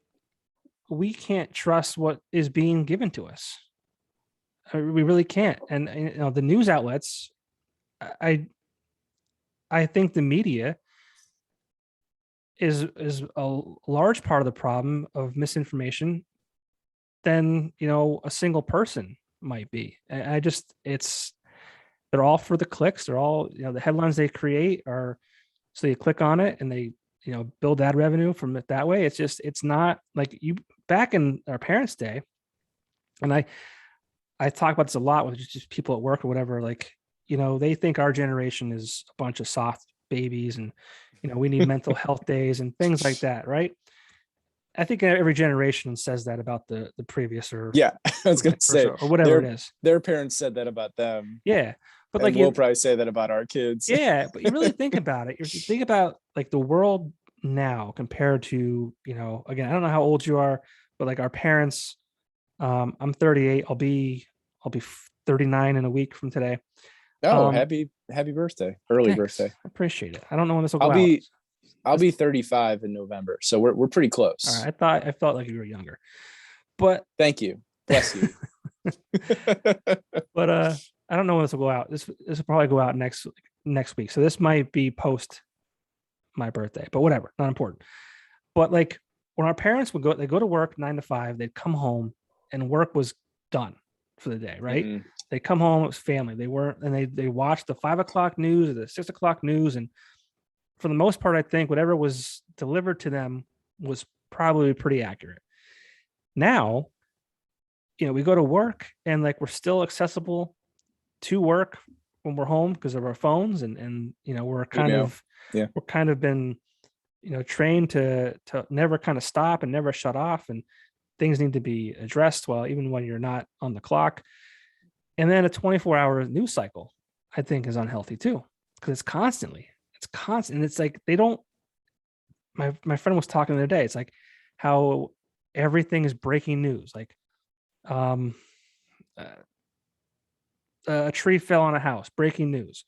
we can't trust what is being given to us. We really can't. And the news outlets, I think the media is a large part of the problem of misinformation than a single person might be. I just they're all for the clicks. They're all the headlines they create are so you click on it and they build ad revenue from it that way. It's not like you back in our parents' day, and I talk about this a lot with just people at work or whatever. Like they think our generation is a bunch of soft babies and we need mental health days and things like that, right? I think every generation says that about the previous or yeah, I was gonna say, or whatever it is. Their parents said that about them. Yeah, but and like we'll probably say that about our kids. Yeah, but you really think about it. You think about like the world now compared to again, I don't know how old you are, but like our parents. I'm 38. I'll be 39 in a week from today. Oh, happy birthday! Early Thanks. birthday. I appreciate it. I don't know when this will go I'll out. be I'll be 35 in November, so we're pretty All close. right. I felt like you were younger, but Thank you. Bless you. but I don't know when this will go out. This will probably go out next week. So this might be post my birthday, but whatever, not important. But like when our parents would they go to work 9 to 5, they'd come home and work was done for the day, right? Mhm. They come home, it was family. They weren't, and they watched the 5 o'clock news or the 6 o'clock news. And for the most part, I think whatever was delivered to them was probably pretty accurate. Now, we go to work and like we're still accessible to work when we're home because of our phones and Email. Yeah. we're kind of been trained to never kind of stop and never shut off, and things need to be addressed well even when you're not on the clock. And then a 24-hour news cycle I think is unhealthy too, because it's constant, and it's like they don't my friend was talking the other day. It's like how everything is breaking news, like um uh, a tree fell on a house, breaking news.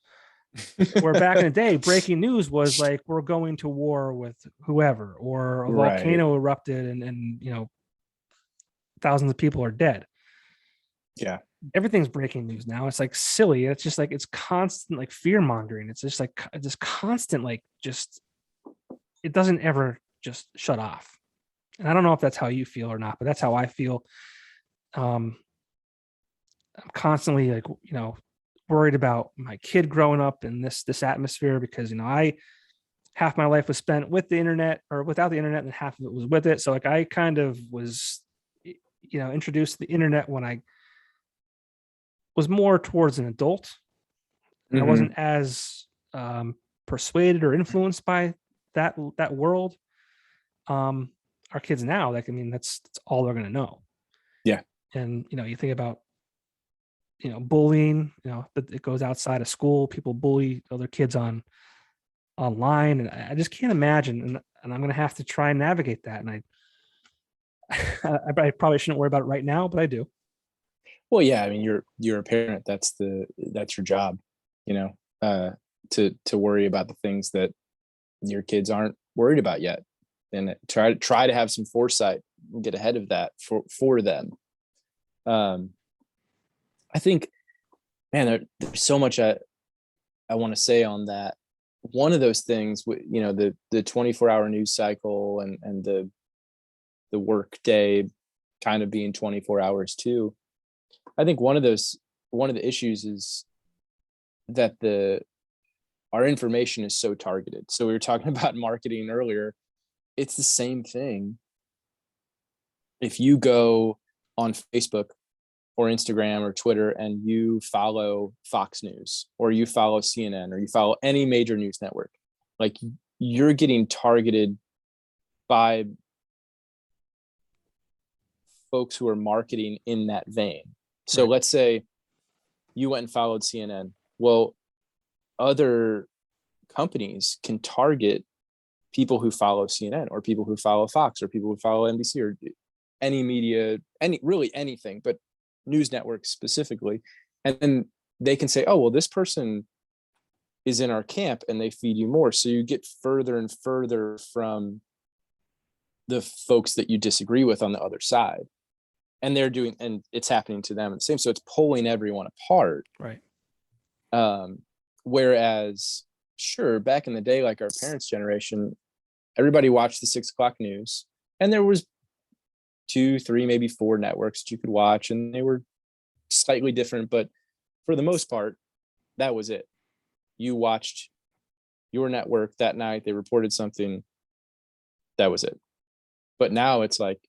Where back in the day, breaking news was like we're going to war with whoever, or a Right. volcano erupted and thousands of people are dead. Yeah. Everything's breaking news now. It's like silly. It's just like it's constant like fear mongering. It's just like this constant like just it doesn't ever just shut off. And I don't know if that's how you feel or not, but that's how I feel. Um, I'm constantly like worried about my kid growing up in this atmosphere, because I half my life was spent with the internet or without the internet, and half of it was with it. So like I kind of was introduced to the internet when I was more towards an adult, and I Hmm. wasn't as persuaded or influenced by that world. um our kids now, like, I mean, that's all they're going to know. Yeah. And you think about bullying, that it goes outside of school. People bully other kids online, and I just can't imagine. And I'm going to have to try and navigate that. And I probably shouldn't worry about it right now, but I do. Well, yeah. I mean, you're a parent. That's your job. You know, to worry about the things that your kids aren't worried about yet, and try to have some foresight and get ahead of that for them. Um, I think, man, there's so much I want to say on that. One of those things, the 24-hour news cycle and the work day kind of being 24 hours too. I think one of the issues is that the our information is so targeted. So we were talking about marketing earlier. It's the same thing. If you go on Facebook or Instagram or Twitter and you follow Fox News or you follow CNN or you follow any major news network, like you're getting targeted by folks who are marketing in that vein. So Right. let's say you went and followed CNN. Well, other companies can target people who follow CNN or people who follow Fox or people who follow NBC or any media, really anything, but news networks specifically. And then they can say, oh, well, this person is in our camp, and they feed you more. So you get further and further from the folks that you disagree with on the other side. And it's happening to them the same. So it's pulling everyone apart. Right. Um, Whereas, sure, back in the day, like our parents' generation, everybody watched the 6 o'clock news, and there was 2, 3, maybe 4 networks that you could watch, and they were slightly different, but for the most part, that was it. You watched your network that night, they reported something, that was it. But now it's like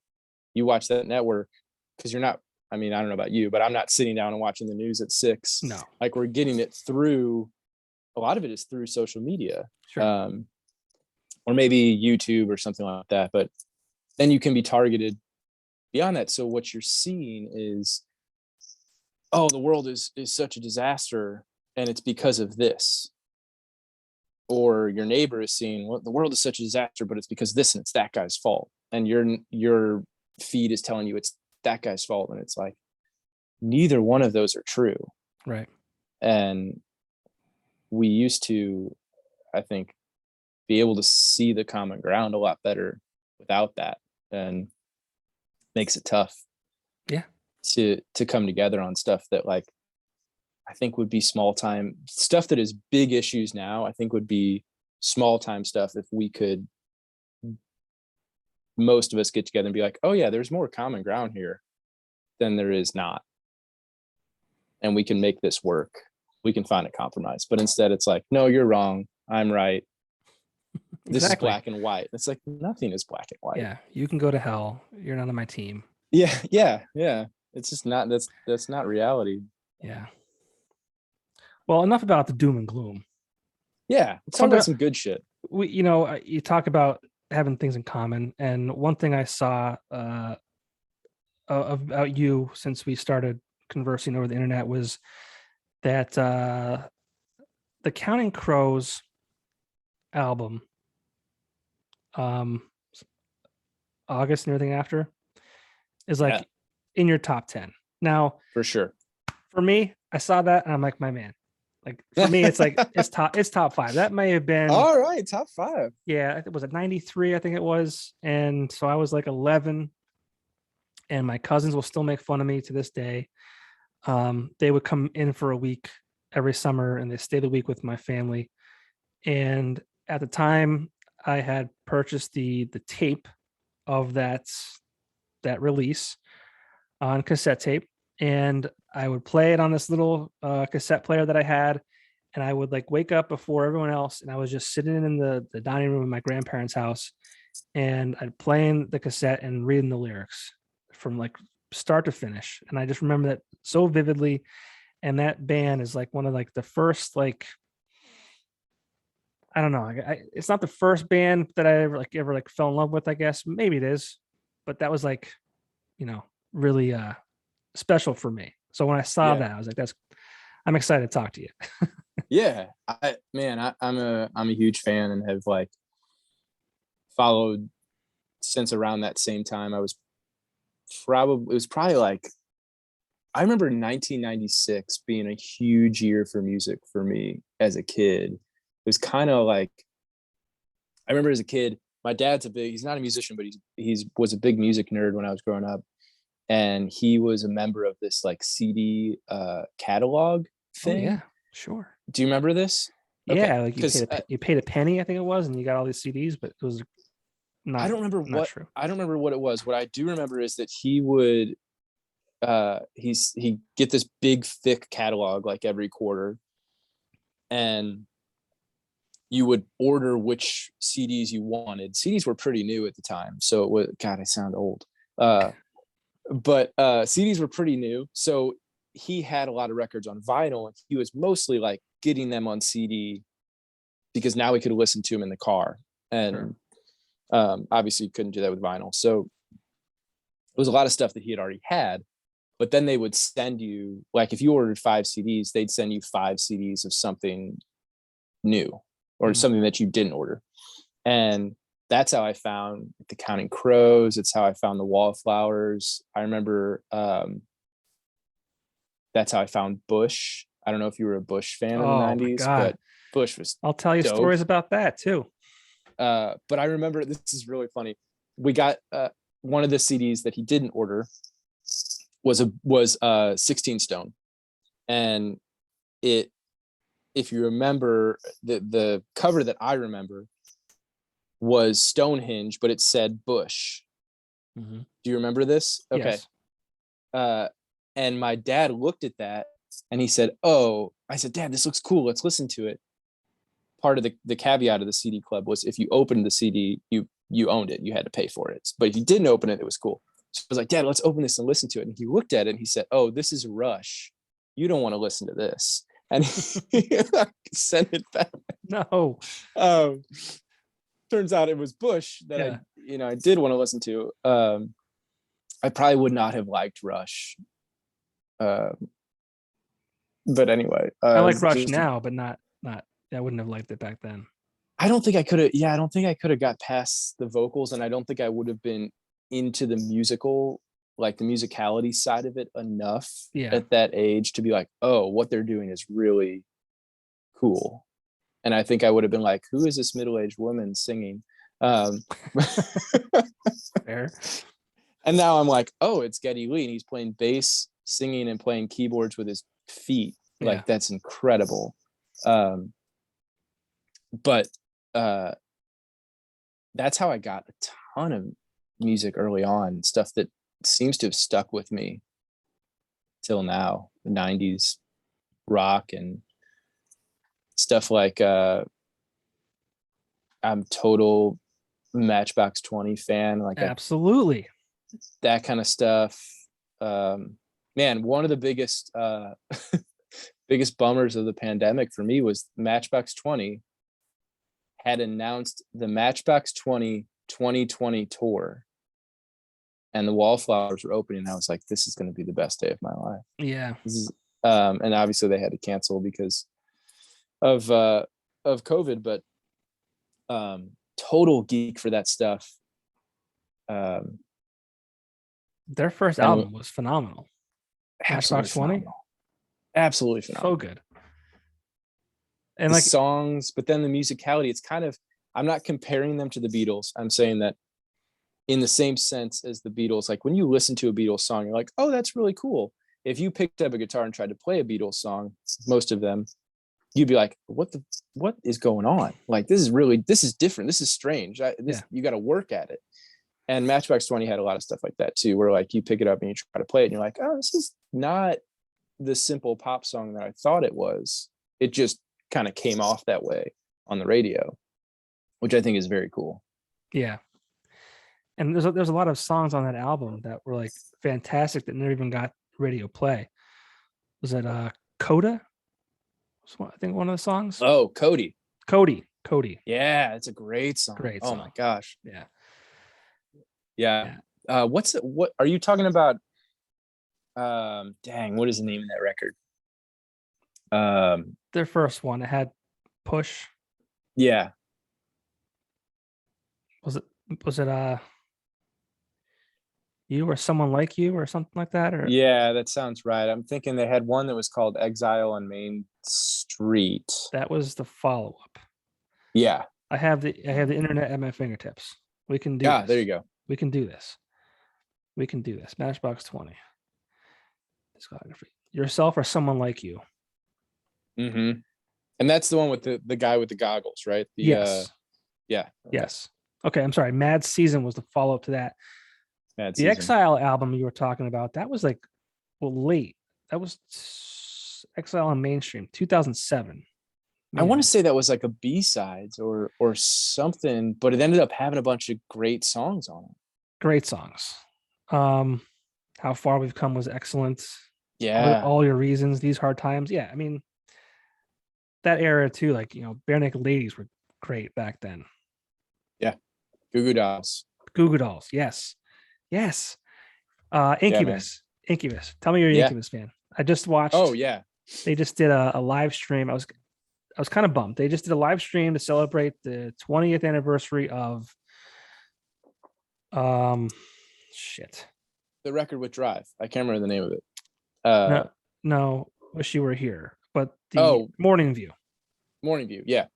you watch that network because you're not, I mean, I don't know about you, but I'm not sitting down and watching the news at 6. No. Like we're getting it through, a lot of it is through social media. Sure. Or maybe YouTube or something like that. But then you can be targeted beyond that. So what you're seeing is, oh, the world is such a disaster, and it's because of this. Or your neighbor is seeing, well, the world is such a disaster, but it's because this and it's that guy's fault. And your feed is telling you it's that guy's fault, and it's like neither one of those are true. Right. And we used to, I think, be able to see the common ground a lot better without that, and makes it tough Yeah. to come together on stuff that, like, I think would be small time stuff that is big issues now. I think would be small time stuff if we could, most of us get together and be like, oh yeah, there's more common ground here than there is not. And we can make this work. We can find a compromise. But instead it's like, no, you're wrong. I'm right. This is Exactly. black and white. It's like nothing is black and white. Yeah. You can go to hell. You're not on my team. Yeah, yeah, yeah. It's just not, that's not reality. Yeah. Well, enough about the doom and gloom. Yeah. Let's talk Something about some good shit. you talk about having things in common, and one thing I saw about you since we started conversing over the internet was that the Counting Crows album, um, August and everything after, is like Yeah, in your top 10. Now, for sure. for me, I saw that and I'm like, my man. Like for me, it's like it's top 5. That may have been, All right, top 5. yeah, it was a 93, I think it was. And so I was like 11, and my cousins will still make fun of me to this day. They would come in for a week every summer and they stayed the week with my family. And at the time, I had purchased the tape of that release on cassette tape, and I would play it on this little cassette player that I had, and I would like wake up before everyone else, and I was just sitting in the dining room of my grandparents' house, and I'd playing the cassette and reading the lyrics from like start to finish, and I just remember that so vividly. And that band is like one of like the first, like, I don't know, it's not the first band that I ever fell in love with, I guess. Maybe it is, but that was like, really special for me. So when I saw Yeah. that, I was like, I'm excited to talk to you. Yeah. I'm a huge fan and have like followed since around that same time. It was probably like, I remember 1996 being a huge year for music for me as a kid. It was kind of like, I remember as a kid, my dad's he's not a musician, but he's was a big music nerd when I was growing up. And he was a member of this like CD catalog Oh thing. yeah, sure. Do you remember this? Okay, Yeah, like because you paid a penny, I think it was, and you got all these CDs, but it was I not don't remember not true. I don't remember what it was. What I do remember is that he would he get this big thick catalog like every quarter, and you would order which CDs you wanted. CDs were pretty new at the time, so it was, God, I sound old. But CDs were pretty new, so he had a lot of records on vinyl, and he was mostly like getting them on CD because now we could listen to them in the car, and obviously you couldn't do that with vinyl. So it was a lot of stuff that he had already had, but then they would send you, like, if you ordered 5 CDs, they'd send you 5 CDs of something new or something that you didn't order. And that's how I found the Counting Crows. It's how I found the Wallflowers. I remember that's how I found Bush. I don't know if you were a Bush fan in the Oh my 90s, god. but Bush was I'll tell you dope. stories about that too. But I remember, this is really funny. We got one of the CDs that he didn't order was 16 Stone, and it, if you remember, the cover that I remember was Stonehenge, but it said Bush. Mm-hmm. Do you remember this? Okay. Yes. And my dad looked at that and he said, "Oh," I said, "Dad, this looks cool. Let's listen to it." Part of the caveat of the CD club was if you opened the CD, you owned it. You had to pay for it. But if you didn't open it, it was cool. So I was like, "Dad, let's open this and listen to it." And he looked at it and he said, "Oh, this is Rush. You don't want to listen to this." And he sent it back. No. Turns out it was Bush that I did want to listen to. I probably would not have liked Rush. But anyway, I like Rush now, but not I wouldn't have liked it back then. I don't think I could have. Yeah, I don't think I could have got past the vocals, and I don't think I would have been into the musical, like the musicality side of it enough at that age to be like, oh, what they're doing is really cool. and I think I would have been like, who is this middle-aged woman singing? Um, Fair. and now I'm like, oh, it's Geddy Lee, and he's playing bass, singing, and playing keyboards with his feet. Yeah. Like, that's incredible. But that's how I got a ton of music early on, stuff that seems to have stuck with me till now. The 90s rock and stuff like I'm total Matchbox 20 fan, like Absolutely. that kind of stuff. Man, one of the biggest biggest bummers of the pandemic for me was Matchbox 20 had announced the Matchbox 20 2020 tour, and the Wallflowers were opening, and I was like, this is going to be the best day of my life. Yeah. This is and obviously they had to cancel because of COVID, but total geek for that stuff. Their first album was phenomenal. Matchbox 20. Phenomenal. Absolutely phenomenal. So good. And the like songs, but then the musicality, it's kind of, I'm not comparing them to the Beatles. I'm saying that in the same sense as the Beatles, like when you listen to a Beatles song, you're like, oh, that's really cool. If you picked up a guitar and tried to play a Beatles song, most of them, you'd be like, what is going on? Like, this is different. This is strange. You got to work at it. And Matchbox 20 had a lot of stuff like that too, where like you pick it up and you try to play it and you're like, oh, this is not the simple pop song that I thought it was. It just kind of came off that way on the radio, which I think is very cool. Yeah. And there's a lot of songs on that album that were like fantastic that never even got radio play. Was it Coda? I think one of the songs. Oh, Cody. Yeah, it's a great song. Great song. Oh my gosh. Yeah. What are you talking about? Dang, what is the name of that record? Their first one, it had Push. Yeah. Was it You or Someone Like You or something like that? Or yeah, that sounds right. I'm thinking they had one that was called Exile on Main Street. That was the follow-up. Yeah. I have the internet at my fingertips. We can do this. There you go. We can do this. Matchbox 20. Discography. Yourself or Someone Like You. Mm-hmm. And that's the one with the guy with the goggles, right? Yes. Yeah. Okay. Yes. Okay, I'm sorry. Mad Season was the follow-up to that. The Exile album you were talking about, that was like, late. That was Exile on Mainstream, 2007. I want to say that was like a B-sides or something, but it ended up having a bunch of great songs on it. Great songs. How Far We've Come was excellent. Yeah. All Your Reasons, These Hard Times. Yeah, I mean, that era too, like, Bare Naked Ladies were great back then. Yeah. Goo Goo Dolls. Yes. Incubus. Tell me you're an Incubus fan. I just watched. Oh yeah. They just did a live stream. I was kind of bummed. They just did a live stream to celebrate the 20th anniversary of the record with Drive. I can't remember the name of it. No, Wish You Were Here. But the Morning View. Yeah.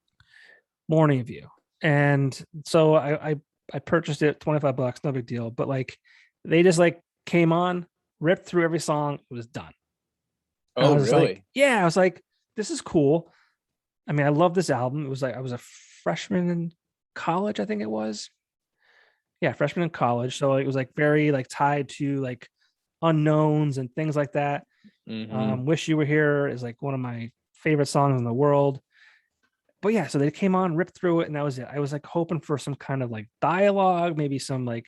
Morning View. And so I purchased it, $25, no big deal. But like, they just like came on, ripped through every song, it was done. Oh, really? I was like, this is cool. I mean, I love this album. It was like I was a freshman in college, I think it was. Yeah, freshman in college. So it was like very like tied to like unknowns and things like that. Mm-hmm. Wish You Were Here is like one of my favorite songs in the world. But yeah, so they came on, ripped through it, and that was it. I was like hoping for some kind of like dialogue, maybe some like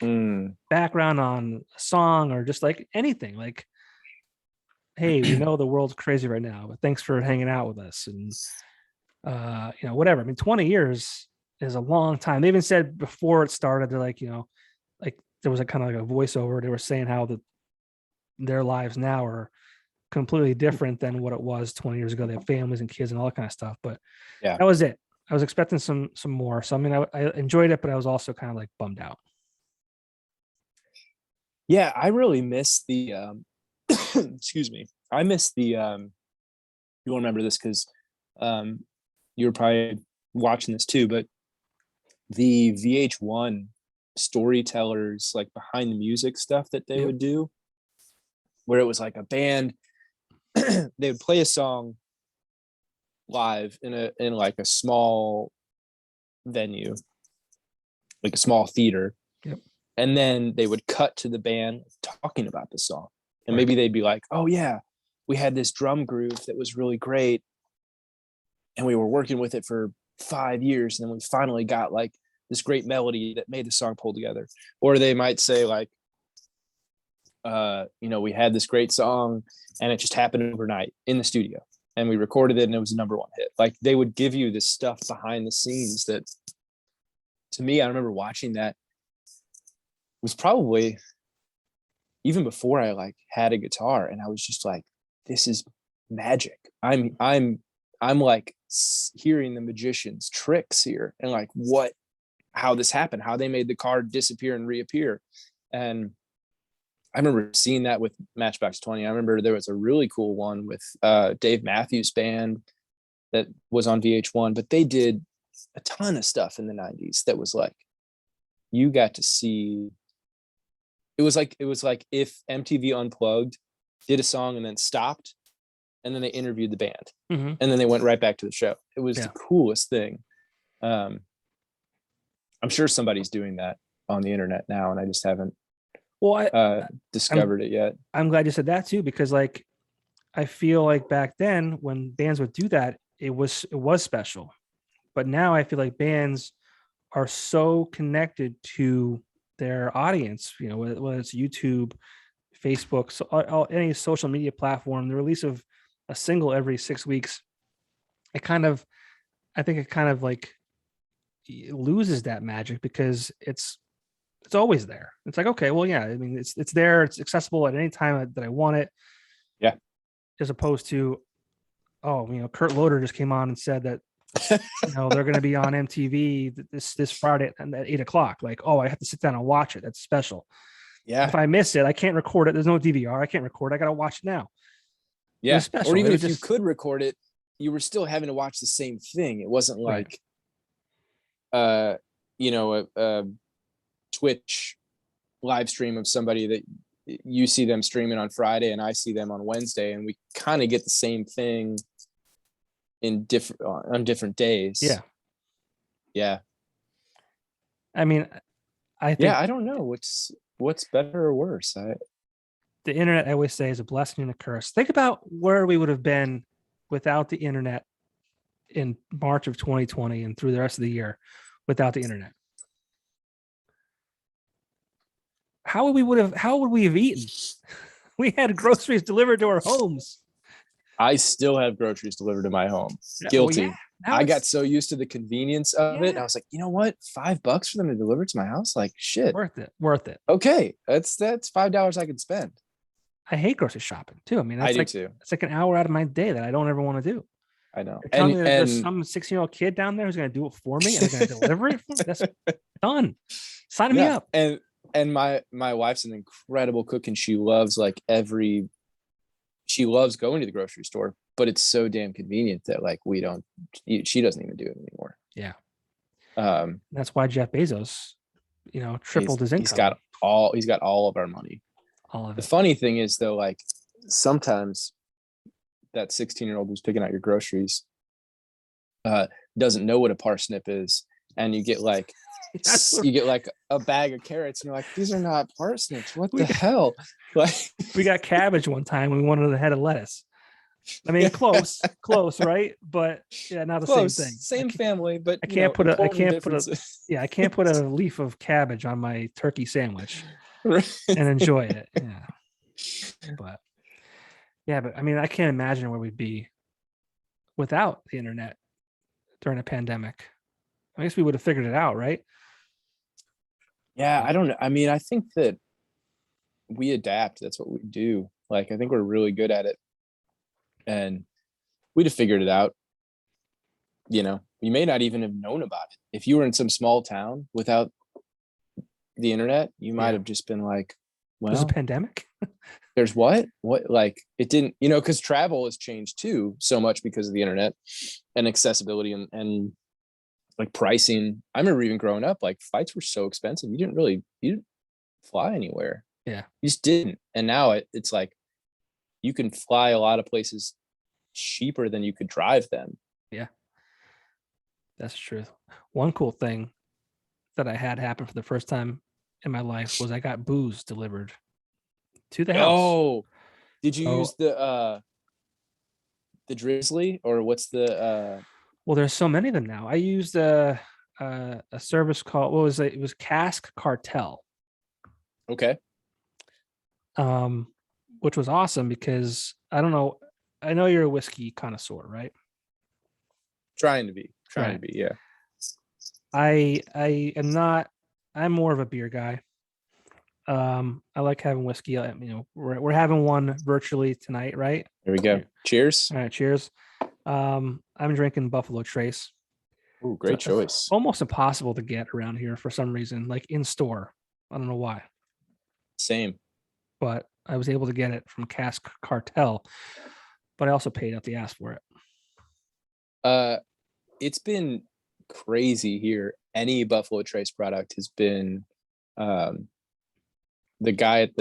background on a song or just like anything. Like, hey, we know the world's crazy right now, but thanks for hanging out with us. And whatever. I mean, 20 years is a long time. They even said before it started, they're like, like there was a kind of like a voiceover. They were saying how their lives now are completely different than what it was 20 years ago. They have families and kids and all that kind of stuff. But yeah, that was it. I was expecting some more. So I mean, I enjoyed it, but I was also kind of like bummed out. Yeah, I really miss the excuse me. I miss the you'll remember this because you were probably watching this too, but the VH1 storytellers, like behind the music stuff that they Yep. would do, where it was like a band, they would play a song live in like a small venue, like a small theater. Yep. And then they would cut to the band talking about the song. And Right. maybe they'd be like, oh yeah, we had this drum groove that was really great. And we were working with it for 5 years. And then we finally got like this great melody that made the song pull together. Or they might say like, we had this great song and it just happened overnight in the studio and we recorded it and it was a #1 hit. Like they would give you this stuff behind the scenes that, to me, I remember watching that, was probably even before I like had a guitar, and I was just like, this is magic. I'm like hearing the magician's tricks here, and like how this happened, how they made the card disappear and reappear. And I remember seeing that with Matchbox 20. I remember there was a really cool one with Dave Matthews Band that was on VH1, but they did a ton of stuff in the 90s that was like, you got to see, it was like if MTV Unplugged did a song and then stopped and then they interviewed the band Mm-hmm. and then they went right back to the show. It was Yeah. the coolest thing. I'm sure somebody's doing that on the internet now, and I just haven't Well, discovered it yet. I'm glad you said that too, because like I feel like back then when bands would do that, it was special. But now I feel like bands are so connected to their audience, whether it's YouTube, Facebook, so any social media platform, the release of a single every 6 weeks, I think it kind of like loses that magic because it's always there. It's like, okay, well, yeah, I mean, it's there, it's accessible at any time that I want it. Yeah. As opposed to, Kurt Loder just came on and said that they're going to be on MTV this Friday at 8:00. Like, oh, I have to sit down and watch it. That's special. Yeah. If I miss it, I can't record it. There's no DVR. I can't record. I got to watch it now. Yeah. Special. Or even It if was you just- could record it, you were still having to watch the same thing. It wasn't Right. like, a Twitch live stream of somebody that you see them streaming on Friday and I see them on Wednesday, and we kind of get the same thing on different days. Yeah. Yeah. I mean, I think Yeah. I don't know what's better or worse. the internet, I always say, is a blessing and a curse. Think about where we would have been without the internet in March of 2020 and through the rest of the year without the internet. How would we have eaten? We had groceries delivered to our homes. I still have groceries delivered to my home. Well, Guilty. yeah. Now I got it's so used to the convenience of it. Yeah. I was like, you know what? $5 for them to deliver to my house? Like, shit. worth it. Okay. That's $5 I could spend. I hate grocery shopping too. I mean, I that's do like too. it's like an hour out of my day that I don't ever want to do. I know. You're telling me that there's And some 16-year-old kid down there who's going to do it for me and they're going to deliver it for me? That's done. Sign me yeah. up. And my wife's an incredible cook, and she loves she loves going to the grocery store, but it's so damn convenient that like she doesn't even do it anymore. Yeah. Um, That's why Jeff Bezos, tripled his income. he's got all of our money. All of The it. funny thing is though, like sometimes that 16-year-old who's picking out your groceries doesn't know what a parsnip is, and you get like a bag of carrots and you're like, these are not parsnips, what the hell. Like, We got cabbage one time. We wanted a head of lettuce. I mean, close, right? But yeah, not the close, same thing. same family, but I can't put important a differences. I can't put a leaf of cabbage on my turkey sandwich Right. and enjoy it. Yeah. But I mean, I can't imagine where we'd be without the internet during a pandemic. I guess we would have figured it out, right? Yeah, I don't know. I mean, I think that we adapt. That's what we do. Like, I think we're really good at it, and we'd have figured it out. You may not even have known about it. If you were in some small town without the internet, you might have just been like, There's a well, pandemic. there's what like it didn't, because travel has changed too so much because of the internet and accessibility and like pricing. I remember even growing up, like fights were so expensive. You didn't fly anywhere. Yeah, You just didn't. And now it's like you can fly a lot of places cheaper than you could drive them. yeah, that's true. One cool thing that I had happen for the first time in my life was I got booze delivered to the house. Oh, did you use So, the Drizzly or what's the well, there's so many of them now. I used a service called what was it? It was Cask Cartel, okay, um, which was awesome because I don't know. I know you're a whiskey connoisseur, right? All trying to right. be, yeah. I am not. I'm more of a beer guy. I like having whiskey. We're having one virtually tonight, right? There we go. Here. Cheers. All right, cheers. I'm drinking Buffalo Trace. Ooh, It's, great it's choice. almost impossible to get around here for some reason, like in store. I don't know why, Same. but I was able to get it from Cask Cartel, but I also paid out the ass for it. Uh, it's been crazy here. Any Buffalo Trace product has been, um, the guy at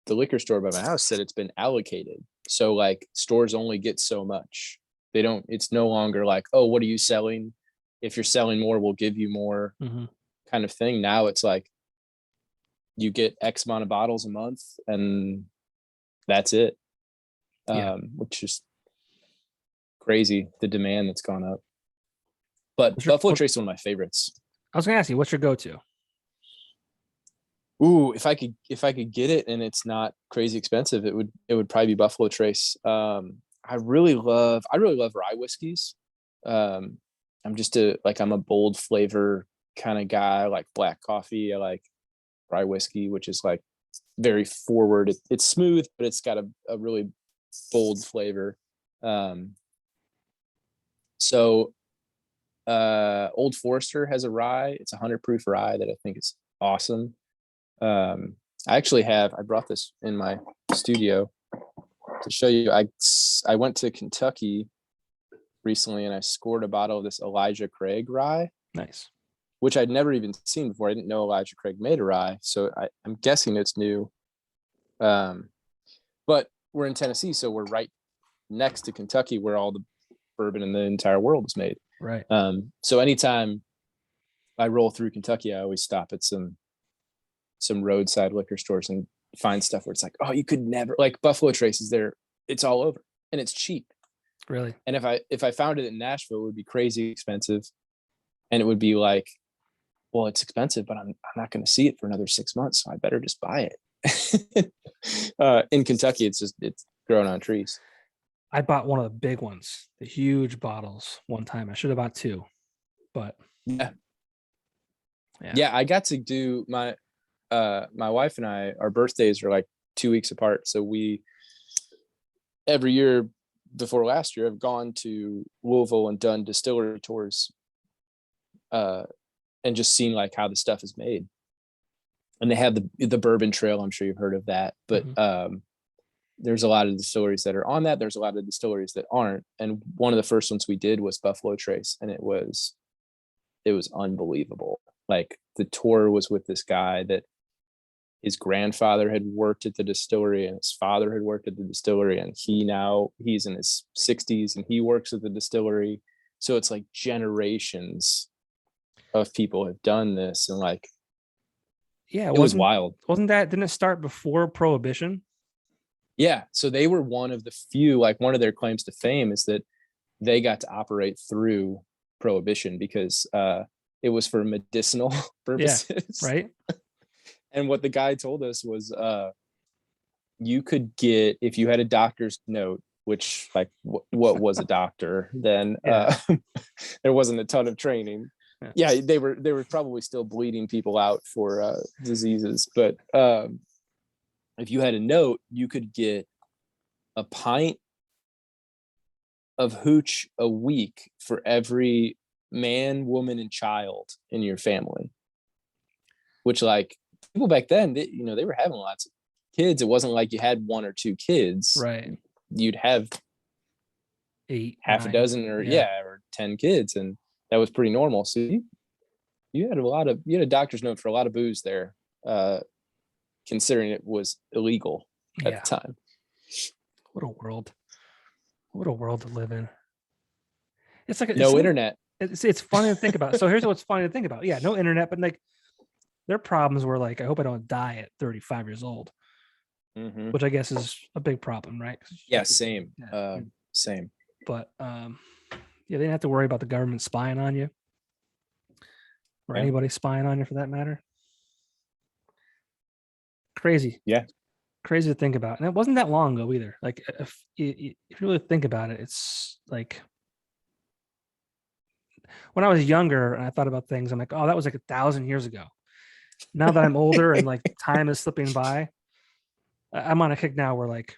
the liquor store by my house said it's been allocated. So like stores only get so much. They don't. It's no longer like, oh, what are you selling? If you're selling more, we'll give you more, Mhm. kind of thing. Now it's like you get X amount of bottles a month, and that's it. Yeah, Which is crazy, the demand that's gone up. But what's your, Buffalo what, Trace is one of my favorites. I was gonna ask you, what's your go-to? Ooh, if I could get it and it's not crazy expensive, it would probably be Buffalo Trace. I really love rye whiskeys. Um, I'm a bold flavor kind of guy. I like black coffee. I like rye whiskey, which is like very forward. It's smooth, but it's got a really bold flavor. Um, so Old Forester has a rye. It's 100 proof rye that I think is awesome. Um, I brought this in my studio to show you. I went to Kentucky recently and I scored a bottle of this Elijah Craig rye, Nice. which I'd never even seen before. I didn't know Elijah Craig made a rye, so I'm guessing it's new. Um, but we're in Tennessee, so we're right next to Kentucky, where all the bourbon in the entire world is made. Right. So anytime I roll through Kentucky, I always stop at some roadside liquor stores and find stuff where it's like, oh, you could never, like Buffalo Trace is there. It's all over and it's cheap. Really. And if I found it in Nashville, it would be crazy expensive. And it would be like, well, it's expensive, but I'm not going to see it for another 6 months. So I better just buy it. In Kentucky, it's growing on trees. I bought one of the big ones, the huge bottles one time. I should have bought two, but Yeah. yeah. Yeah. I got to do my wife and I, our birthdays are like 2 weeks apart. So we, every year before last year, I've gone to Louisville and done distillery tours, uh, and just seen like how the stuff is made. And they have the bourbon trail. I'm sure you've heard of that, but Mhm. there's a lot of distilleries that are on that. There's a lot of distilleries that aren't. And one of the first ones we did was Buffalo Trace, and it was unbelievable. Like the tour was with this guy that his grandfather had worked at the distillery and his father had worked at the distillery, and he's in his 60s and he works at the distillery. So it's like generations of people have done this, and like Yeah, it was wild. didn't it start before Prohibition? Yeah, so they were one of the few, like one of their claims to fame is that they got to operate through prohibition because it was for medicinal Yeah, purposes. right. And what the guy told us was you could get, if you had a doctor's note, which like what was a doctor then, Yeah, there wasn't a ton of training. yeah, Yeah, they were probably still bleeding people out for diseases, but if you had a note, you could get a pint of hooch a week for every man, woman, and child in your family. Which, like, people back then, they were having lots of kids. It wasn't like you had one or two kids. right. You'd have Eight, half a nine. dozen or Yeah, yeah, or 10 kids, and that was pretty normal. So you had a doctor's note for a lot of booze there, considering it was illegal at Yeah. the time. What a world. What a world to live in. It's like No internet. It's funny to think about. So here's what's funny to think about. Yeah, no internet, but like their problems were like, I hope I don't die at 35 years old, Mm-hmm. which I guess is a big problem, right? Yeah, same. Yeah. Same. But yeah, they didn't have to worry about the government spying on you or anybody spying on you for that matter. Crazy. Yeah. Crazy to think about. And it wasn't that long ago either. Like if you really think about it, it's like when I was younger and I thought about things, I'm like, oh, that was like 1,000 years ago. Now that I'm older and like time is slipping by, I'm on a kick now where like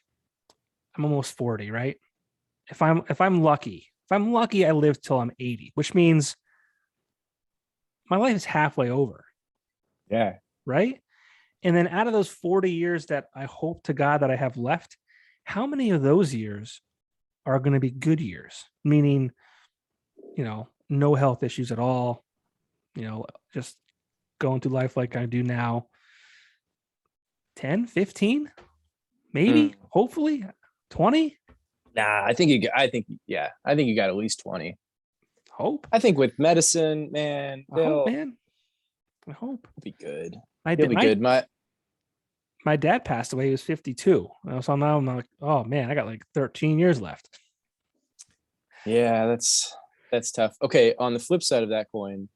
I'm almost 40, right? If I'm lucky, I live till I'm 80, which means my life is halfway over, Yeah. right? And then out of those 40 years that I hope to God that I have left, how many of those years are going to be good years? Meaning, no health issues at all, just going through life like I do now. 10, 15, maybe, hopefully 20. Nah, I think you got at least 20. Hope. I think with medicine, man, I hope, man. I hope. He'll be good. He'll be good. My dad passed away. He was 52. So now I'm like, oh man, I got like 13 years left. Yeah, that's tough. Okay, on the flip side of that coin,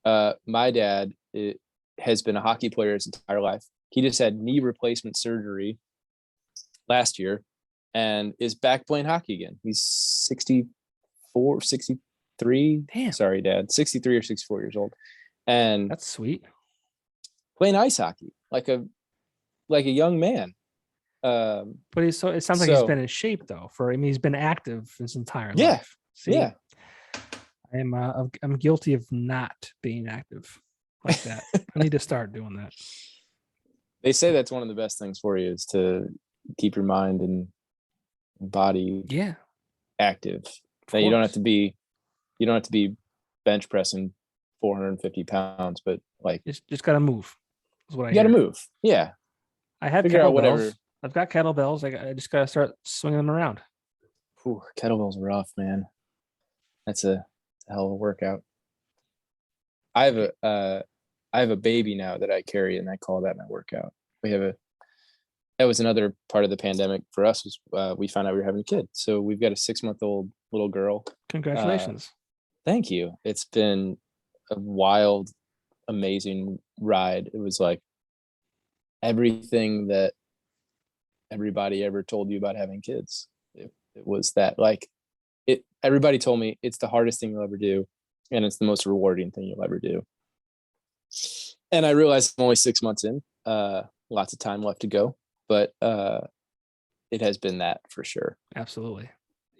my dad has been a hockey player his entire life. He just had knee replacement surgery last year and is back playing hockey again. He's 64, 63. Damn. Sorry, Dad. 63 or 64 years old. And that's sweet. Playing ice hockey like a young man. But it sounds like he's been in shape though. He's been active his entire life. See? Yeah. I'm guilty of not being active like that. I need to start doing that. They say that's one of the best things for you is to keep your mind and body active. Now you don't have to be bench pressing 450 pounds, but like just gotta move. Is what you gotta move. Yeah. I have kettlebells. I've got kettlebells. I just gotta start swinging them around. Ooh, kettlebells are rough, man. That's a hell of a workout. I have a baby now that I carry, and I call that my workout. That was another part of the pandemic for us was we found out we were having a kid. So we've got a 6-month-old little girl. Congratulations. Thank you. It's been a wild, amazing ride. It was like everything that everybody ever told you about having kids. It was that everybody told me it's the hardest thing you'll ever do. And it's the most rewarding thing you'll ever do. And I realized I'm only 6 months in, lots of time left to go, but it has been that for sure. Absolutely.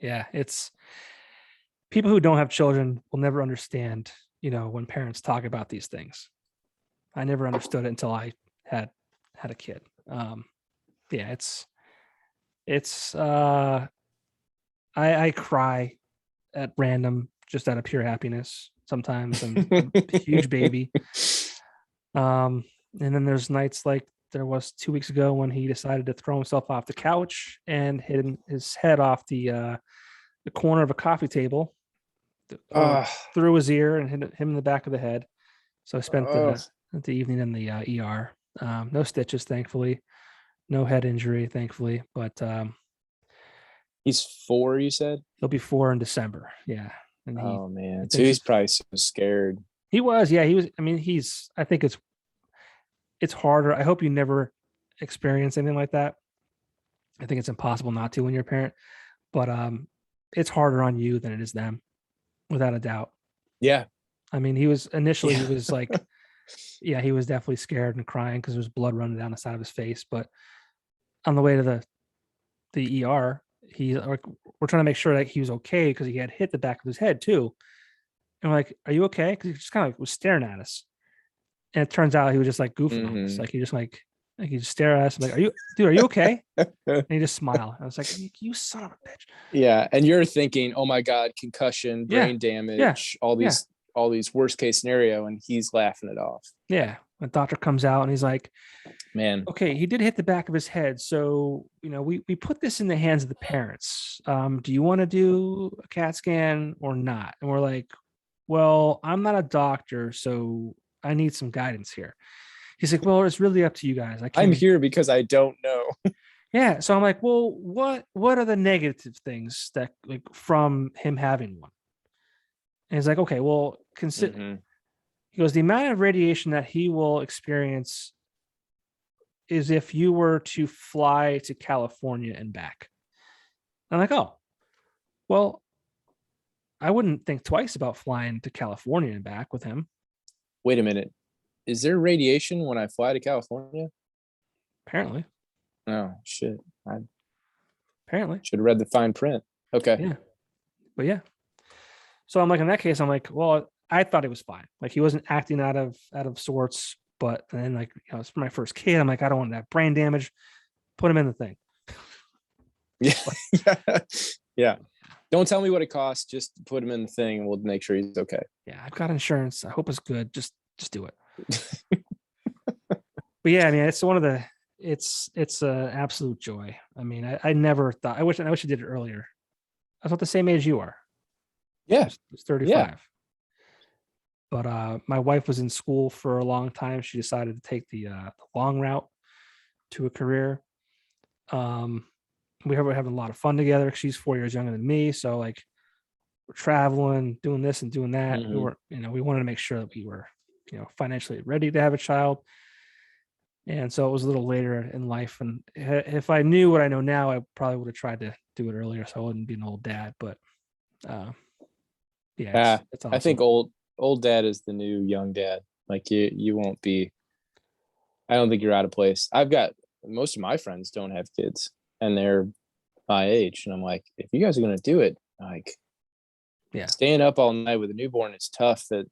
Yeah. It's people who don't have children will never understand, when parents talk about these things. I never understood it until I had a kid. Yeah, I cry at random, just out of pure happiness sometimes. I'm a huge baby. And then there's nights like there was 2 weeks ago when he decided to throw himself off the couch and hit his head off the corner of a coffee table, through his ear and hit him in the back of the head. So I spent the evening in the ER. No stitches, thankfully. No head injury, thankfully. But he's 4, you said? He'll be 4 in December. Yeah. And oh man. So he's probably so scared. He was, yeah. He was. I mean, I think it's harder. I hope you never experience anything like that. I think it's impossible not to when you're a parent. But it's harder on you than it is them, without a doubt. Yeah. I mean, he was initially he was like, yeah, he was definitely scared and crying because there was blood running down the side of his face. But on the way to the ER, we're trying to make sure that he was okay because he had hit the back of his head too. And we're like, "Are you okay?" Because he just kind of was staring at us. And it turns out he was just like goofing on us. Like he just like Like he just stare at us. I'm like, are you okay? And he just smiled. I was like, you son of a bitch. Yeah, and you're thinking, oh my God, concussion, Yeah. brain Yeah. damage, Yeah. all these worst case scenario, and he's laughing it off. Yeah. The doctor comes out and he's like, Man, okay, he did hit the back of his head. So, we put this in the hands of the parents. Do you want to do a CAT scan or not? And we're like, well, I'm not a doctor, so I need some guidance here. He's like, well, it's really up to you guys. I I'm can't. here because I don't know. Yeah. So I'm like, well, what are the negative things that like from him having one? And he's like, okay, well, consider. Mhm. He goes, the amount of radiation that he will experience is if you were to fly to California and back. I'm like, oh, well, I wouldn't think twice about flying to California and back with him. Wait a minute. Is there radiation when I fly to California? Apparently, Oh shit. I apparently, should have read the fine print. Okay. yeah. But yeah. So I'm like, in that case, I'm like, well, I thought it was fine. Like he wasn't acting out of sorts. But then, like, it's for my first kid. I'm like, I don't want to have brain damage. Put him in the thing. Yeah. Yeah. Yeah. Don't tell me what it costs. Just put him in the thing and we'll make sure he's okay. Yeah, I've got insurance. I hope it's good. Just do it. But yeah, I mean, it's one of the it's a absolute joy. I mean, I never thought. I wish I did it earlier. I was about the same age you are. Yeah. I was 35. Yeah. But my wife was in school for a long time. She decided to take the long route to a career. We were having a lot of fun together. She's 4 years younger than me, so like we're traveling, doing this and doing that. We Mhm. were, we wanted to make sure that we were, financially ready to have a child. And so it was a little later in life. And if I knew what I know now, I probably would have tried to do it earlier, so I wouldn't be an old dad. But uh, yeah, Yeah. it's I awesome. think old dad is the new young dad. Like you won't be, I don't think you're out of place. I've got most of my friends don't have kids and they're my age. And I'm like, if you guys are gonna do it, like Yeah, staying up all night with a newborn is tough. That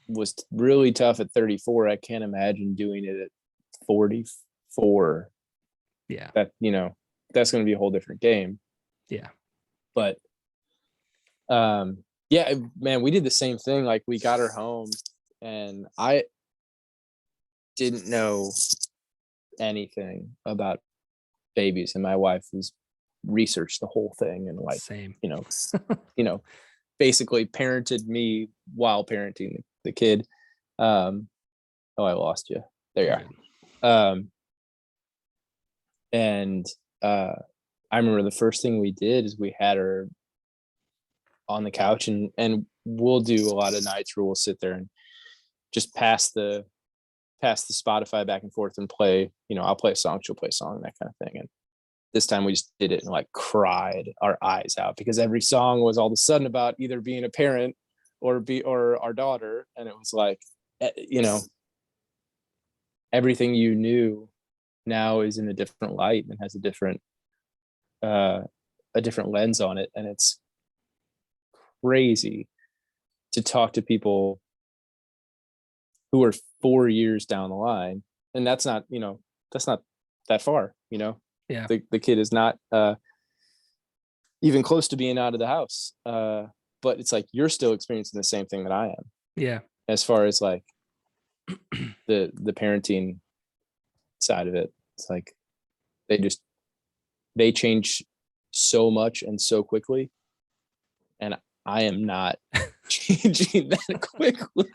was really tough at 34. I can't imagine doing it at 44. yeah, That, that's gonna be a whole different game. yeah, But yeah, man, we did the same thing. Like we got her home and I didn't know anything about babies and my wife has researched the whole thing and like, same. you know, you know, basically parented me while parenting the kid. Oh, I lost you. There you are. And I remember the first thing we did is we had her on the couch and we'll do a lot of nights where we'll sit there and just pass the Spotify back and forth and play, I'll play a song, she'll play a song, that kind of thing. And this time we just did it and like cried our eyes out because every song was all of a sudden about either being a parent or our daughter. And it was like, everything you knew now is in a different light and has a different lens on it. And it's crazy to talk to people who are 4 years down the line. And that's not that far, Yeah, the kid is not even close to being out of the house. But it's like you're still experiencing the same thing that I am yeah, as far as like the parenting side of it. It's like they change so much and so quickly, and I am not changing that quickly.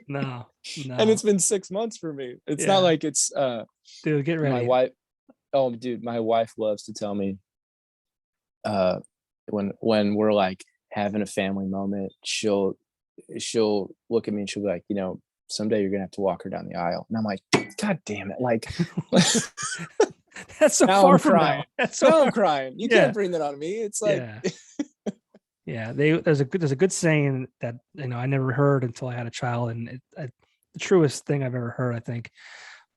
no, And no, it's been 6 months for me. It's not yeah, like it's dude, get my ready. wife. Oh, dude, my wife loves to tell me when we're like having a family moment, she'll look at me and she'll be like, someday you're gonna have to walk her down the aisle. And I'm like, God damn it. Like That's so now far I'm from crying. now. That's so Now far. I'm crying. You Yeah, can't bring that on me. It's like yeah, yeah. There's a good saying that I never heard until I had a child, and the truest thing I've ever heard, I think.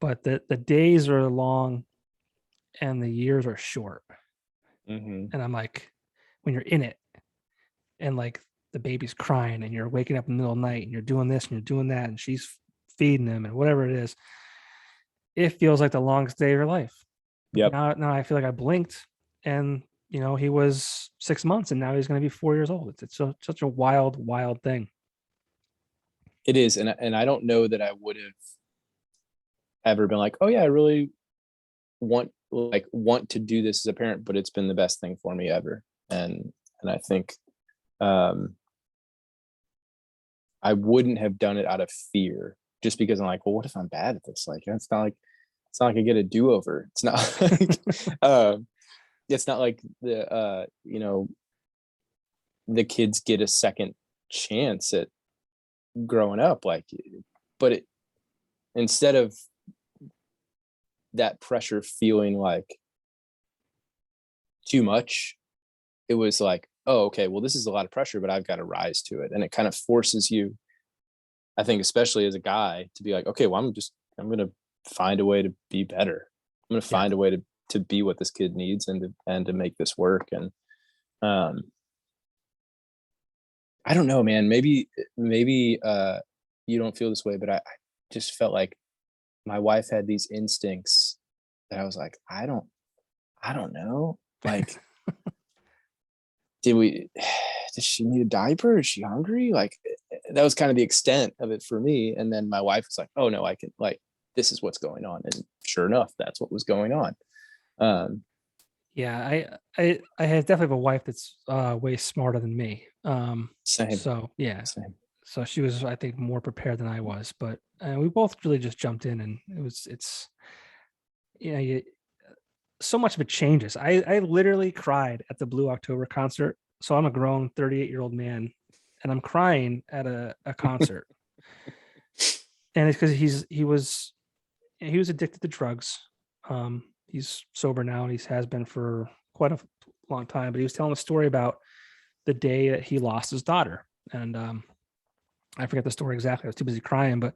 But the days are long and the years are short. Mhm. And I'm like, when you're in it and like the baby's crying and you're waking up in the middle of the night and you're doing this and you're doing that and she's feeding him and whatever it is, it feels like the longest day of your life. Yep. Now I feel like I blinked, and he was 6 months, and now he's going to be 4 years old. It's such a wild thing. It is. And I don't know that I would have ever been like, oh yeah, I really want to do this as a parent, but it's been the best thing for me ever. And I think I wouldn't have done it out of fear, just because I'm like, well, what if I'm bad at this? Like, it's not like I get a do-over. It's not like it's not like the kids get a second chance at growing up. Like, but instead of that pressure feeling like too much, it was like, oh, okay, well, this is a lot of pressure, but I've got to rise to it. And it kind of forces you, I think, especially as a guy, to be like, okay, well, I'm going to find a way to be better. I'm going to Yeah. find a way to be what this kid needs and to make this work. And I don't know, man, maybe you don't feel this way, but I just felt like my wife had these instincts that I was like, I don't know. Like, does she need a diaper? Is she hungry? Like, that was kind of the extent of it for me. And then my wife was like, oh no, I can, like, this is what's going on. And sure enough, that's what was going on. Yeah, I have definitely have a wife that's way smarter than me. Same, So yeah, same. so she was, I think, more prepared than I was, but we both really just jumped in, and it's you, so much of it changes. I literally cried at the Blue October concert. So I'm a grown 38-year-old man, and I'm crying at a concert, and it's because he was addicted to drugs. He's sober now, and he has been for quite a long time. But he was telling a story about the day that he lost his daughter, and I forget the story exactly. I was too busy crying, but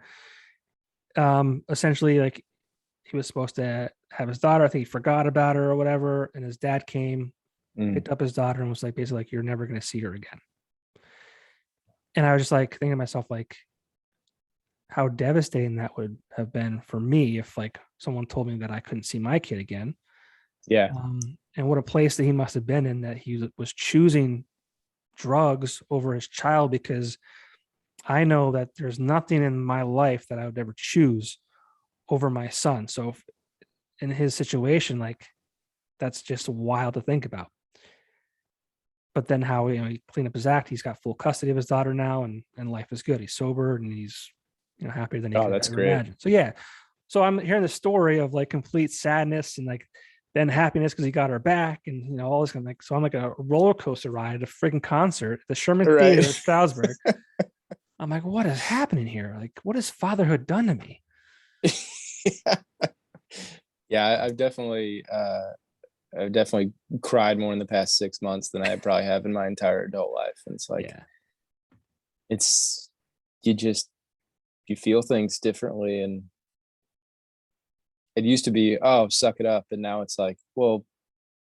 essentially, like, he was supposed to have his daughter. I think he forgot about her or whatever, and his dad came, Mm, picked up his daughter, and was like, basically, like, you're never going to see her again. And I was just like thinking to myself, like, how devastating that would have been for me if, like, someone told me that I couldn't see my kid again. yeah. And what a place that he must have been in, that he was choosing drugs over his child, because I know that there's nothing in my life that I would ever choose over my son. So if, in his situation, like, that's just wild to think about. But then how, he cleaned up his act. He's got full custody of his daughter now, and life is good. He's sober, and he's happier than he Oh, could that's ever great. imagine. So yeah, so I'm hearing the story of, like, complete sadness and, like, then happiness because he got her back, and all this kind of, like, so I'm like a roller coaster ride at a freaking concert at the Sherman Right. Theater in Stroudsburg. I'm like, what is happening here? Like, what has fatherhood done to me? Yeah, I've definitely cried more in the past 6 months than I probably have in my entire adult life. And it's like, Yeah, it's you just you feel things differently. And it used to be, oh, suck it up, and now it's like, well,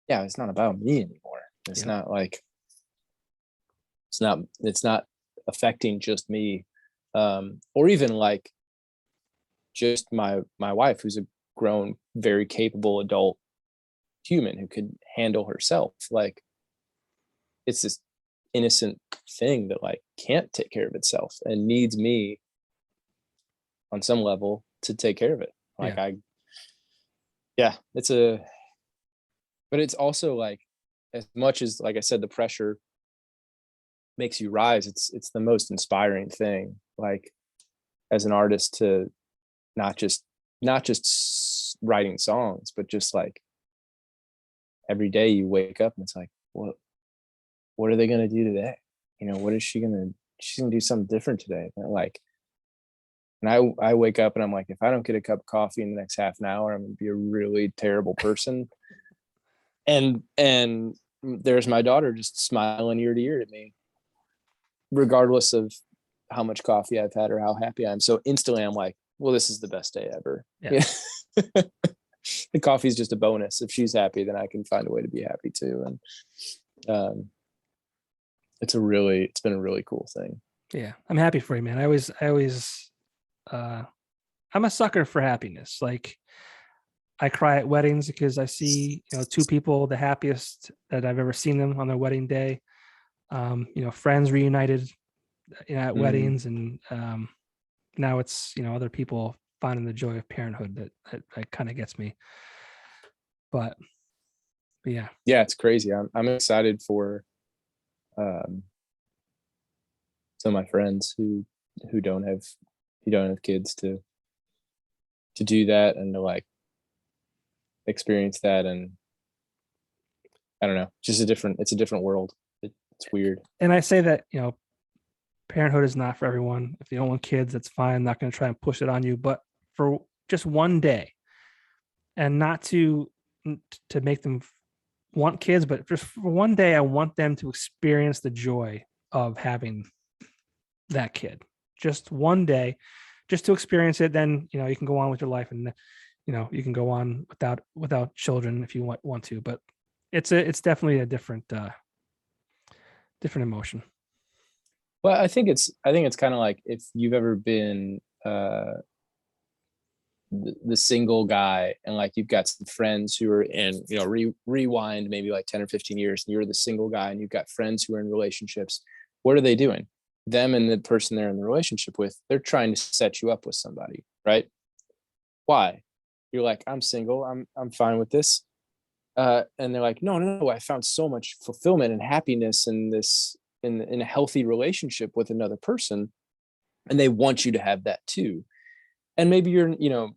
yeah, it's not about me anymore. It's yep, not like it's not affecting just me, or even like just my wife, who's a grown, very capable adult human who could handle herself. Like, it's this innocent thing that, like, can't take care of itself and needs me on some level to take care of it. yeah, Like, yeah, but it's also like, as much as, like I said, the pressure makes you rise, it's the most inspiring thing, like, as an artist, to not just writing songs, but just like every day you wake up and it's like, what are they going to do today? What is she's going to do something different today. And like, and I wake up and I'm like, if I don't get a cup of coffee in the next half an hour, I'm going to be a really terrible person. And there's my daughter just smiling ear to ear at me, regardless of how much coffee I've had or how happy I am. So instantly I'm like, well, this is the best day ever. yeah, The coffee is just a bonus. If she's happy, then I can find a way to be happy too. And it's been a really cool thing. yeah. I'm happy for you, man. I always, uh, I'm a sucker for happiness. Like I cry at weddings because I see, two people the happiest that I've ever seen them on their wedding day. Friends reunited, at Mm. weddings, and now it's, other people finding the joy of parenthood that kind of gets me. But yeah, Yeah, it's crazy. I'm excited for um some of my friends who don't have kids to do that and to like experience that. And I don't know, just it's a different world. It's weird. and I say that, parenthood is not for everyone. If you don't want kids, that's fine. I'm not going to try and push it on you, but for just one day, and not to make them want kids, but just for one day, I want them to experience the joy of having that kid. Just one day, just to experience it. Then you can go on with your life, and you can go on without children if you want to. But it's definitely a different emotion. Well, I think it's kind of like if you've ever been the single guy and like you've got some friends who are in, rewind maybe like 10 or 15 years and you're the single guy and you've got friends who are in relationships. What are they doing? Them and the person they're in the relationship with, they're trying to set you up with somebody, right? Why? You're like, I'm single, I'm fine with this. And they're like, no, I found so much fulfillment and happiness in this, in a healthy relationship with another person. And they want you to have that too. And maybe you're,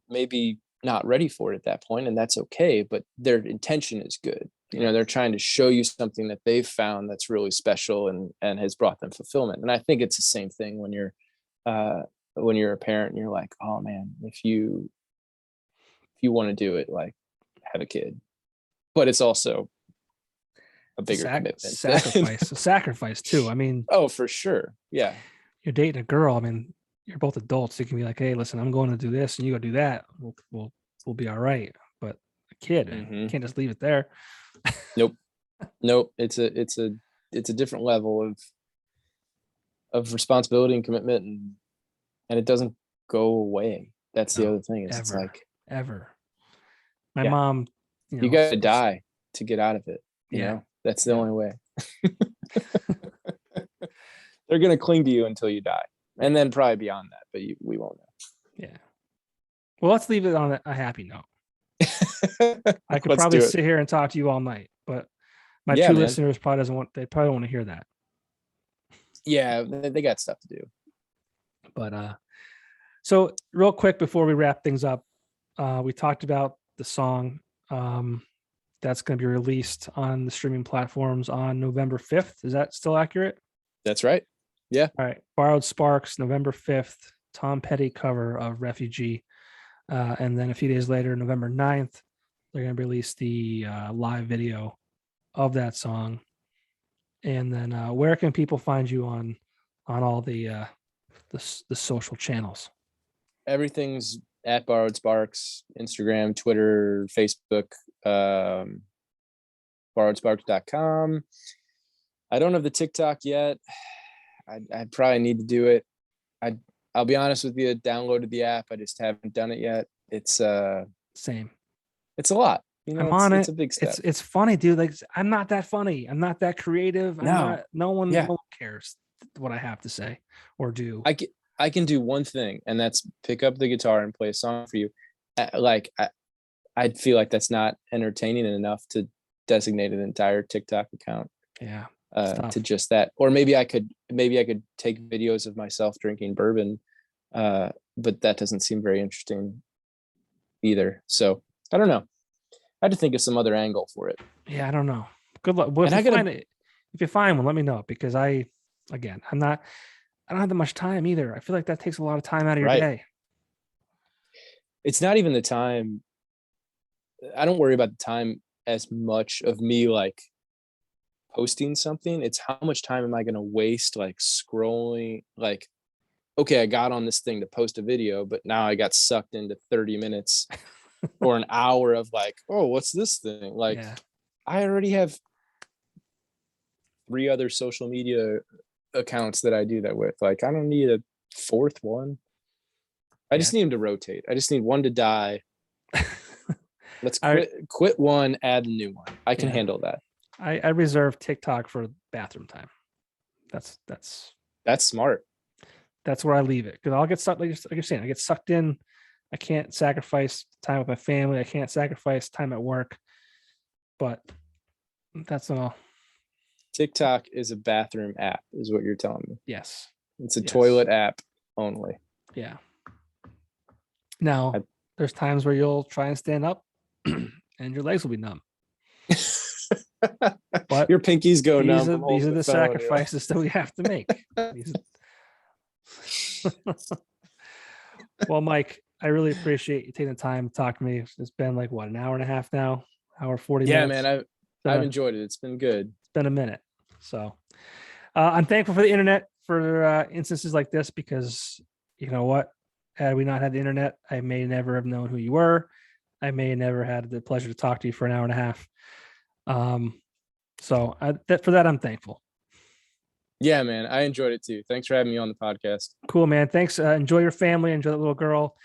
maybe not ready for it at that point, and that's okay, but their intention is good. They're trying to show you something that they've found that's really special and has brought them fulfillment. And I think it's the same thing when you're a parent and you're like, oh man, if you want to do it, like have a kid. But it's also a bigger commitment. Sacrifice too. I mean, oh, for sure. Yeah. you're dating a girl. I mean, you're both adults. You can be like, hey, listen, I'm going to do this, and you go do that. We'll be all right. But a kid, Mm-hmm. can't just leave it there. Nope. It's a different level of responsibility and commitment, and it doesn't go away. That's the other thing. It's like ever. My yeah, mom, you got to die to get out of it. Yeah. That's the only way. They're gonna cling to you until you die, and then probably beyond that. But we won't know. Yeah. Well, let's leave it on a happy note. I could Let's probably do it. sit here and talk to you all night, but my Yeah, true man. listeners they probably want to hear that. Yeah, they got stuff to do. But so real quick before we wrap things up, we talked about the song that's going to be released on the streaming platforms on November 5th. Is that still accurate? That's right. Yeah. All right. Borrowed Sparks, November 5th, Tom Petty cover of Refugee. And then a few days later, November 9th, they're going to release the live video of that song. And then where can people find you on all the social channels? Everything's at Borrowed Sparks, Instagram, Twitter, Facebook, borrowedsparks.com. I don't have the TikTok yet. I probably need to do it. I'll be honest with you, downloaded the app. I just haven't done it yet. It's same. It's a lot. I'm on it. It's a big step. It's funny, dude. Like I'm not that funny. I'm not that creative. No one cares what I have to say or do. I can do one thing, and that's pick up the guitar and play a song for you. I'd feel like that's not entertaining enough to designate an entire TikTok account. Yeah. To just that. Or maybe I could take videos of myself drinking bourbon, but that doesn't seem very interesting either. So I don't know. I had to think of some other angle for it. Yeah, I don't know. Good luck. Well, if you find one, let me know, because I don't have that much time either. I feel like that takes a lot of time out of your day. It's not even the time. I don't worry about the time as much of me like posting something. It's how much time am I going to waste like scrolling, like, okay, I got on this thing to post a video, but now I got sucked into 30 minutes or an hour of like, oh, what's this thing? Like, I already have 3 other social media accounts that I do that with. Like, I don't need a 4th one. I just need him to rotate. I just need one to die. Let's I- quit one, add a new one. I can Yeah. handle that. I reserve TikTok for bathroom time. That's That's smart. where I leave it, because I'll get sucked, like you're saying, I get sucked in. I can't sacrifice time with my family. I can't sacrifice time at work. But that's all. TikTok is a bathroom app, is what you're telling me. Yes. It's a Yes. toilet app only. Yeah. Now, there's times where you'll try and stand up and your legs will be numb. But your pinkies go numb. These are, from holding these are the phone, you're like, sacrifices that we have to make. Well, Mike, I really appreciate you taking the time to talk to me. It's been like what, an hour and a half now, hour 40 yeah, minutes. man, I've enjoyed it. It's been good. It's been a minute. So I'm thankful for the internet for instances like this, because you know what? Had we not had the internet, I may never have known who you were. I may have never had the pleasure to talk to you for an hour and a half. So for that, I'm thankful. Yeah, man, I enjoyed it too. Thanks for having me on the podcast. Cool, man. Thanks. Enjoy your family. Enjoy that little girl.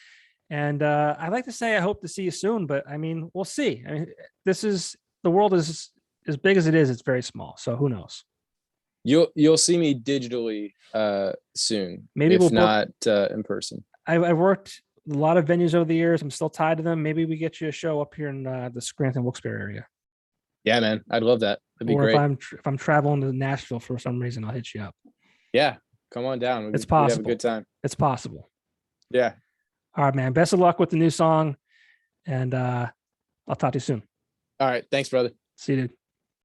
And I'd like to say I hope to see you soon, but I mean, we'll see. I mean, the world is as big as it is. It's very small. So who knows? You'll see me digitally soon. Maybe if we'll not in person. I've worked a lot of venues over the years. I'm still tied to them. Maybe we get you a show up here in the Scranton, Wilkes-Barre area. Yeah, man, I'd love that. That'd be Or great. if I'm traveling to Nashville for some reason, I'll hit you up. Yeah, come on down. It's We'd possible. have a good time. It's possible. Yeah. All right, man. Best of luck with the new song, and I'll talk to you soon. All right. Thanks, brother. See you, dude.